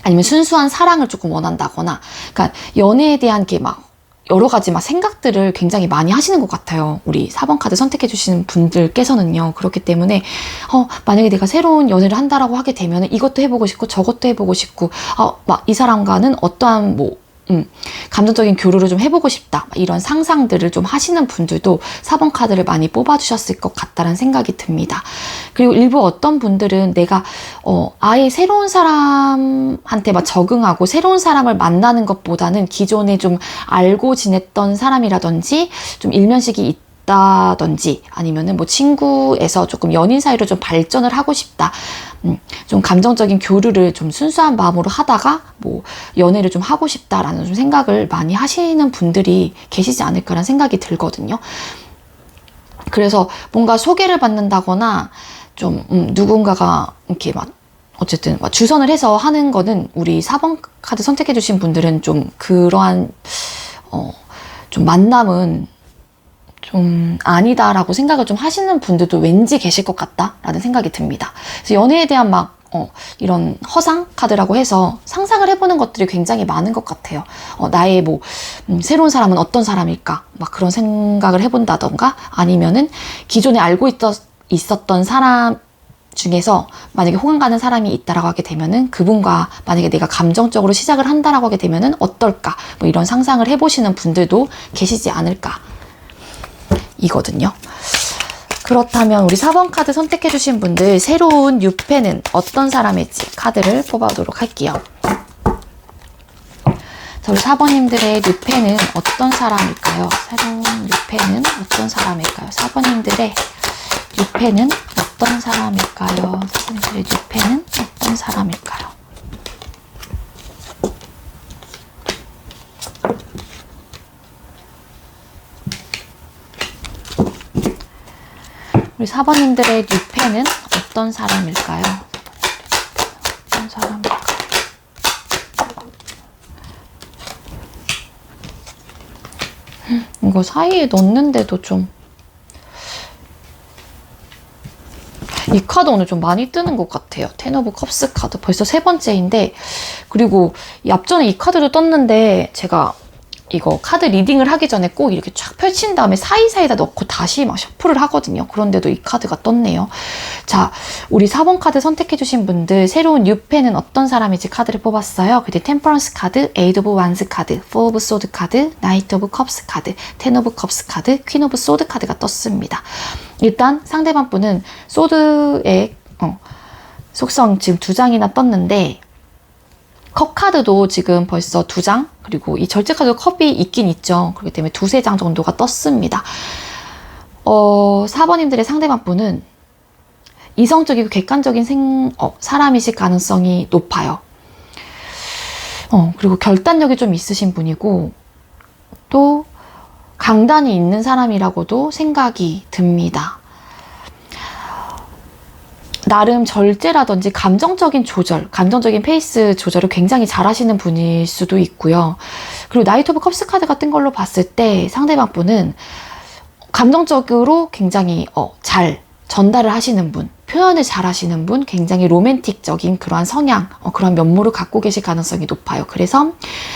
Speaker 1: 아니면 순수한 사랑을 조금 원한다거나, 그러니까 연애에 대한 게 막 여러 가지 막 생각들을 굉장히 많이 하시는 것 같아요. 우리 4번 카드 선택해 주시는 분들께서는요. 그렇기 때문에 만약에 내가 새로운 연애를 한다라고 하게 되면 이것도 해보고 싶고 저것도 해보고 싶고 막 이 사람과는 어떠한 뭐 감정적인 교류를 좀 해보고 싶다 이런 상상들을 좀 하시는 분들도 4번 카드를 많이 뽑아주셨을 것 같다는 생각이 듭니다. 그리고 일부 어떤 분들은 내가 아예 새로운 사람한테 막 적응하고 새로운 사람을 만나는 것보다는 기존에 좀 알고 지냈던 사람이라든지 좀 일면식이 있다든지 아니면은 뭐 친구에서 조금 연인 사이로 좀 발전을 하고 싶다. 좀 감정적인 교류를 좀 순수한 마음으로 하다가 뭐 연애를 좀 하고 싶다라는 좀 생각을 많이 하시는 분들이 계시지 않을까라는 생각이 들거든요. 그래서 뭔가 소개를 받는다거나 좀 누군가가 이렇게 막 어쨌든 막 주선을 해서 하는 거는 우리 4번 카드 선택해 주신 분들은 좀 그러한 좀 만남은 좀 아니다라고 생각을 좀 하시는 분들도 왠지 계실 것 같다라는 생각이 듭니다. 그래서 연애에 대한 막 이런 허상 카드라고 해서 상상을 해보는 것들이 굉장히 많은 것 같아요. 나의 뭐 새로운 사람은 어떤 사람일까? 막 그런 생각을 해본다던가 아니면은 기존에 알고 있었던 사람 중에서 만약에 호감 가는 사람이 있다라고 하게 되면은 그분과 만약에 내가 감정적으로 시작을 한다라고 하게 되면은 어떨까? 뭐 이런 상상을 해보시는 분들도 계시지 않을까? 이거든요. 그렇다면 우리 4번 카드 선택해 주신 분들 새로운 유패는 어떤 사람일지 카드를 뽑아보도록 할게요. 자, 우리 4번님들의 유패는 어떤 사람일까요? 새로운 유패는 어떤 사람일까요? 4번님들의 유패는 어떤 사람일까요? 4번님들의 유패는 어떤 사람일까요? 우리 4번님들의 뉴페는 어떤 사람일까요? 어떤 사람일까요? 이거 사이에 넣는데도 좀 이 카드 오늘 좀 많이 뜨는 것 같아요. 텐 오브 컵스 카드 벌써 세 번째인데 그리고 앞전에 이 카드도 떴는데 제가 이거 카드 리딩을 하기 전에 꼭 이렇게 쫙 펼친 다음에 사이사이에다 넣고 다시 막 셔플을 하거든요. 그런데도 이 카드가 떴네요. 자, 우리 4번 카드 선택해주신 분들 새로운 뉴페는 어떤 사람인지 카드를 뽑았어요. 그때 템퍼런스 카드, 에이드 오브 완즈 카드, 포 오브 소드 카드, 나이트 오브 컵스 카드, 텐 오브 컵스 카드, 퀸 오브 소드 카드가 떴습니다. 일단 상대방 분은 소드의 속성 지금 2장이나 떴는데 컵 카드도 지금 벌써 2장 그리고 이 절제 카드 컵이 있긴 있죠. 그렇기 때문에 2-3장 정도가 떴습니다. 4번님들의 상대방 분은 이성적이고 객관적인 사람이실 가능성이 높아요. 그리고 결단력이 좀 있으신 분이고 또 강단이 있는 사람이라고도 생각이 듭니다. 나름 절제라든지 감정적인 조절, 감정적인 페이스 조절을 굉장히 잘 하시는 분일 수도 있고요. 그리고 나이트 오브 컵스 카드 같은 걸로 봤을 때 상대방 분은 감정적으로 굉장히 잘 전달을 하시는 분, 표현을 잘 하시는 분, 굉장히 로맨틱적인 그러한 성향, 그런 면모를 갖고 계실 가능성이 높아요. 그래서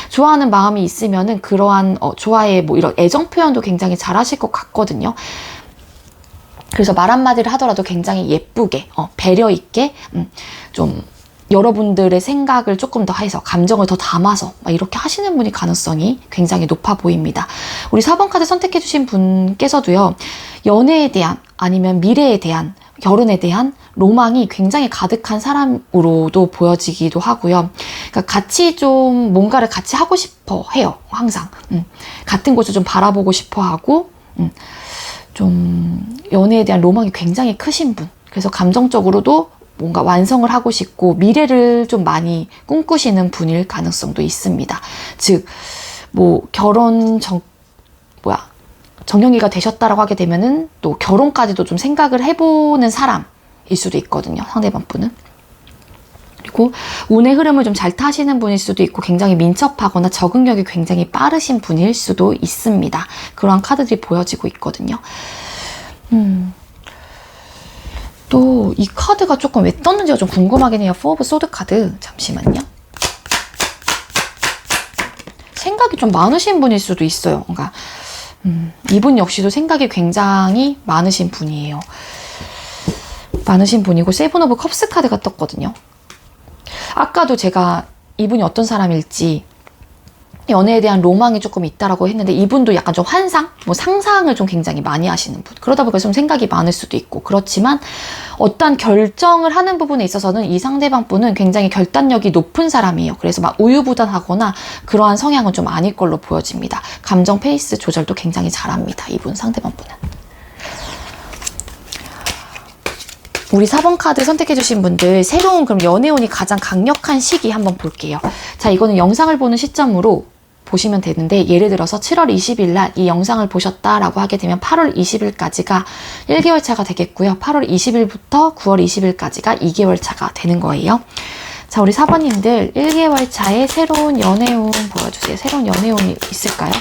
Speaker 1: 좋아하는 마음이 있으면은 그러한 좋아의 뭐 이런 애정 표현도 굉장히 잘 하실 것 같거든요. 그래서 말 한마디를 하더라도 굉장히 예쁘게, 배려 있게, 좀 여러분들의 생각을 조금 더 해서, 감정을 더 담아서 막 이렇게 하시는 분이 가능성이 굉장히 높아 보입니다. 우리 4번 카드 선택해주신 분께서도요, 연애에 대한, 아니면 미래에 대한, 결혼에 대한 로망이 굉장히 가득한 사람으로도 보여지기도 하고요. 그러니까 같이 좀 뭔가를 같이 하고 싶어 해요. 항상. 같은 곳을 좀 바라보고 싶어 하고, 좀 연애에 대한 로망이 굉장히 크신 분. 그래서 감정적으로도 뭔가 완성을 하고 싶고 미래를 좀 많이 꿈꾸시는 분일 가능성도 있습니다. 즉, 뭐 정년기가 되셨다라고 하게 되면은 또 결혼까지도 좀 생각을 해보는 사람일 수도 있거든요. 상대방 분은. 그리고 운의 흐름을 좀 잘 타시는 분일 수도 있고 굉장히 민첩하거나 적응력이 굉장히 빠르신 분일 수도 있습니다. 그러한 카드들이 보여지고 있거든요. 또 이 카드가 조금 왜 떴는지가 좀 궁금하긴 해요. 4 오브 소드 카드. 잠시만요. 생각이 좀 많으신 분일 수도 있어요. 그러니까 이분 역시도 생각이 굉장히 많으신 분이에요. 많으신 분이고 세븐 오브 컵스 카드가 떴거든요. 아까도 제가 이분이 어떤 사람일지 연애에 대한 로망이 조금 있다라고 했는데 이분도 약간 좀 환상? 뭐 상상을 좀 굉장히 많이 하시는 분. 그러다 보니까 좀 생각이 많을 수도 있고 그렇지만 어떤 결정을 하는 부분에 있어서는 이 상대방 분은 굉장히 결단력이 높은 사람이에요. 그래서 막 우유부단하거나 그러한 성향은 좀 아닐 걸로 보여집니다. 감정 페이스 조절도 굉장히 잘합니다. 이분 상대방 분은. 우리 4번 카드 선택해주신 분들 새로운 그럼 연애운이 가장 강력한 시기 한번 볼게요. 자, 이거는 영상을 보는 시점으로 보시면 되는데 예를 들어서 7월 20일 날 이 영상을 보셨다라고 하게 되면 8월 20일까지가 1개월 차가 되겠고요. 8월 20일부터 9월 20일까지가 2개월 차가 되는 거예요. 자, 우리 4번님들 1개월 차에 새로운 연애운 보여주세요. 새로운 연애운이 있을까요?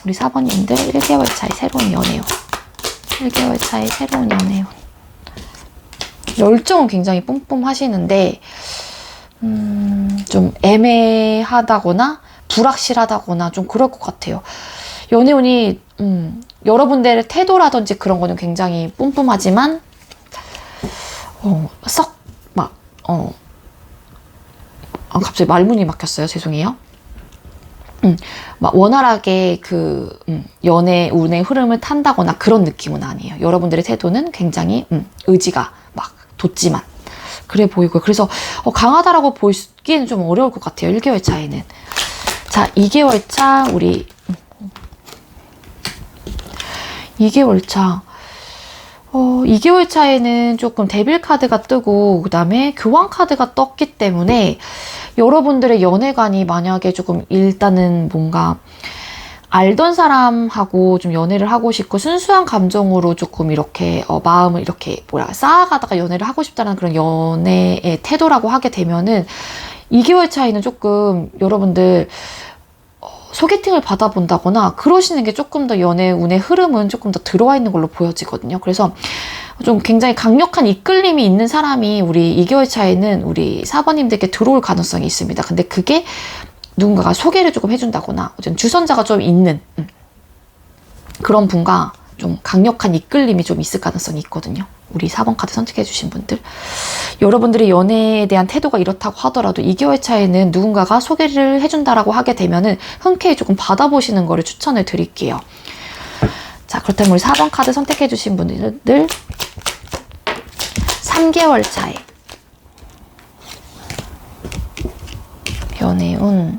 Speaker 1: 우리 4번님들 1개월 차에 새로운 연애운. 1개월 차에 새로운 연애운. 열정은 굉장히 뿜뿜하시는데 좀 애매하다거나 불확실하다거나 좀 그럴 것 같아요. 연애운이 여러분들의 태도라든지 그런 거는 굉장히 뿜뿜하지만 갑자기 말문이 막혔어요. 죄송해요. 막 원활하게 그 연애운의 흐름을 탄다거나 그런 느낌은 아니에요. 여러분들의 태도는 굉장히 의지가 막 돋지만 그래 보이고요. 그래서 강하다라고 보기에는 좀 어려울 것 같아요. 1개월 차에는. 자, 2개월 차 우리 2개월 차 2개월 차에는 조금 데빌 카드가 뜨고 그 다음에 교황 카드가 떴기 때문에 여러분들의 연애관이 만약에 조금 일단은 뭔가 알던 사람하고 좀 연애를 하고 싶고 순수한 감정으로 조금 이렇게 마음을 이렇게 쌓아가다가 연애를 하고 싶다는 그런 연애의 태도라고 하게 되면은 2개월 차이는 조금 여러분들 소개팅을 받아본다거나 그러시는 게 조금 더 연애 운의 흐름은 조금 더 들어와 있는 걸로 보여지거든요. 그래서 좀 굉장히 강력한 이끌림이 있는 사람이 우리 2개월 차에는 우리 4번님들께 들어올 가능성이 있습니다. 근데 그게 누군가가 소개를 조금 해준다거나 주선자가 좀 있는 그런 분과 좀 강력한 이끌림이 좀 있을 가능성이 있거든요. 우리 4번 카드 선택해 주신 분들. 여러분들의 연애에 대한 태도가 이렇다고 하더라도 2개월 차에는 누군가가 소개를 해준다라고 하게 되면은 흔쾌히 조금 받아보시는 거를 추천을 드릴게요. 자, 그렇다면 우리 4번 카드 선택해 주신 분들 3개월 차에 연애운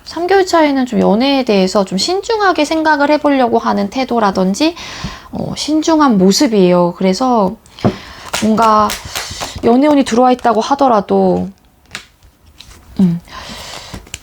Speaker 1: 3개월 차에는 좀 연애에 대해서 좀 신중하게 생각을 해보려고 하는 태도라든지 신중한 모습이에요. 그래서 뭔가 연애운이 들어와 있다고 하더라도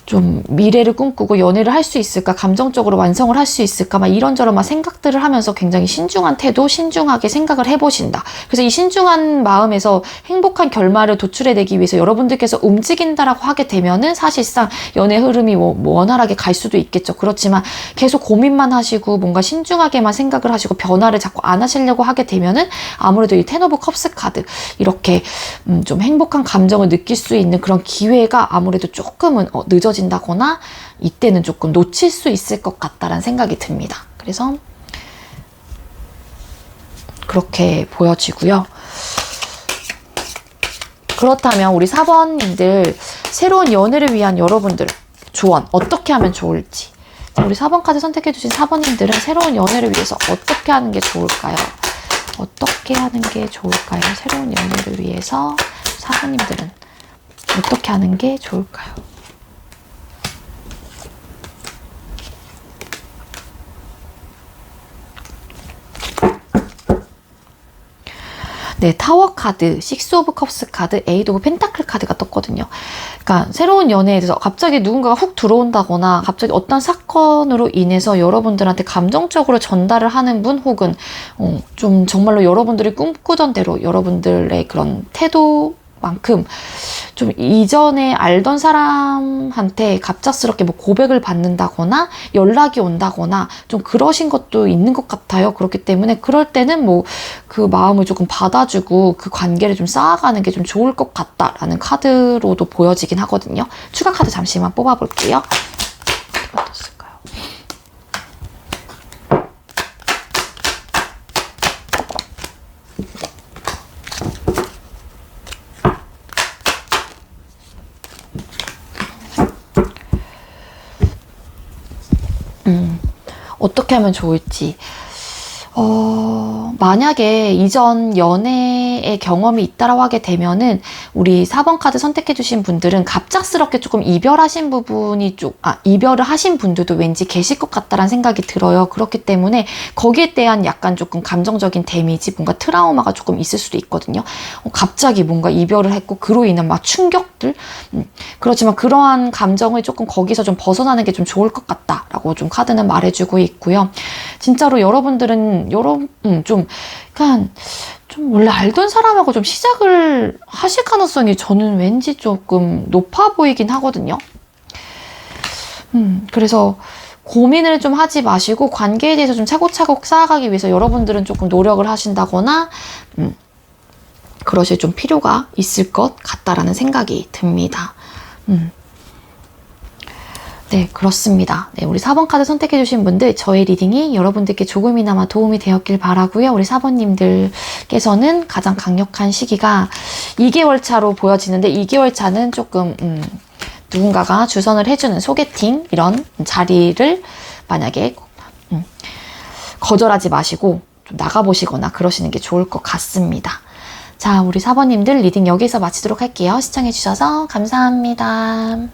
Speaker 1: 좀 미래를 꿈꾸고 연애를 할 수 있을까, 감정적으로 완성을 할 수 있을까 막 이런저런 막 생각들을 하면서 굉장히 신중한 태도, 신중하게 생각을 해보신다. 그래서 이 신중한 마음에서 행복한 결말을 도출해내기 위해서 여러분들께서 움직인다라고 하게 되면은 사실상 연애 흐름이 뭐 원활하게 갈 수도 있겠죠. 그렇지만 계속 고민만 하시고 뭔가 신중하게만 생각을 하시고 변화를 자꾸 안 하시려고 하게 되면은 아무래도 이 텐 오브 컵스 카드 이렇게 좀 행복한 감정을 느낄 수 있는 그런 기회가 아무래도 조금은 늦어진다거나 이때는 조금 놓칠 수 있을 것 같다라는 생각이 듭니다. 그렇게 보여지고요. 그렇다면 우리 4번님들 새로운 연애를 위한 여러분들 조언 어떻게 하면 좋을지. 자, 우리 4번 카드 선택해주신 4번님들은 새로운 연애를 위해서 어떻게 하는 게 좋을까요? 어떻게 하는 게 좋을까요? 새로운 연애를 위해서 4번님들은 어떻게 하는 게 좋을까요? 네, 타워 카드, 식스 오브 컵스 카드, 에이드 오브 펜타클 카드가 떴거든요. 그러니까 새로운 연애에 대해서 갑자기 누군가가 훅 들어온다거나 갑자기 어떤 사건으로 인해서 여러분들한테 감정적으로 전달을 하는 분 혹은 좀 정말로 여러분들이 꿈꾸던 대로 여러분들의 그런 태도만큼 좀 이전에 알던 사람한테 갑작스럽게 뭐 고백을 받는다거나 연락이 온다거나 좀 그러신 것도 있는 것 같아요. 그렇기 때문에 그럴 때는 뭐 그 마음을 조금 받아주고 그 관계를 좀 쌓아가는 게 좀 좋을 것 같다라는 카드로도 보여지긴 하거든요. 추가 카드 잠시만 뽑아볼게요. 어떻을까요? 어떻게 하면 좋을지. 만약에 이전 연애의 경험이 있다라고 하게 되면은 우리 4번 카드 선택해주신 분들은 갑작스럽게 조금 이별하신 부분이 이별을 하신 분들도 왠지 계실 것 같다라는 생각이 들어요. 그렇기 때문에 거기에 대한 약간 조금 감정적인 데미지, 뭔가 트라우마가 조금 있을 수도 있거든요. 갑자기 뭔가 이별을 했고 그로 인한 막 충격들. 그렇지만 그러한 감정을 조금 거기서 좀 벗어나는 게 좀 좋을 것 같다라고 좀 카드는 말해주고 있고요. 진짜로 여러분들은 좀 원래 알던 사람하고 좀 시작을 하실 가능성이 저는 왠지 조금 높아 보이긴 하거든요. 그래서 고민을 좀 하지 마시고 관계에 대해서 좀 차곡차곡 쌓아가기 위해서 여러분들은 조금 노력을 하신다거나 그러실 좀 필요가 있을 것 같다라는 생각이 듭니다. 네, 그렇습니다. 네, 우리 4번 카드 선택해주신 분들, 저의 리딩이 여러분들께 조금이나마 도움이 되었길 바라고요. 우리 4번님들께서는 가장 강력한 시기가 2개월 차로 보여지는데 2개월 차는 조금 누군가가 주선을 해주는 소개팅 이런 자리를 만약에 거절하지 마시고 좀 나가보시거나 그러시는 게 좋을 것 같습니다. 자, 우리 4번님들 리딩 여기서 마치도록 할게요. 시청해주셔서 감사합니다.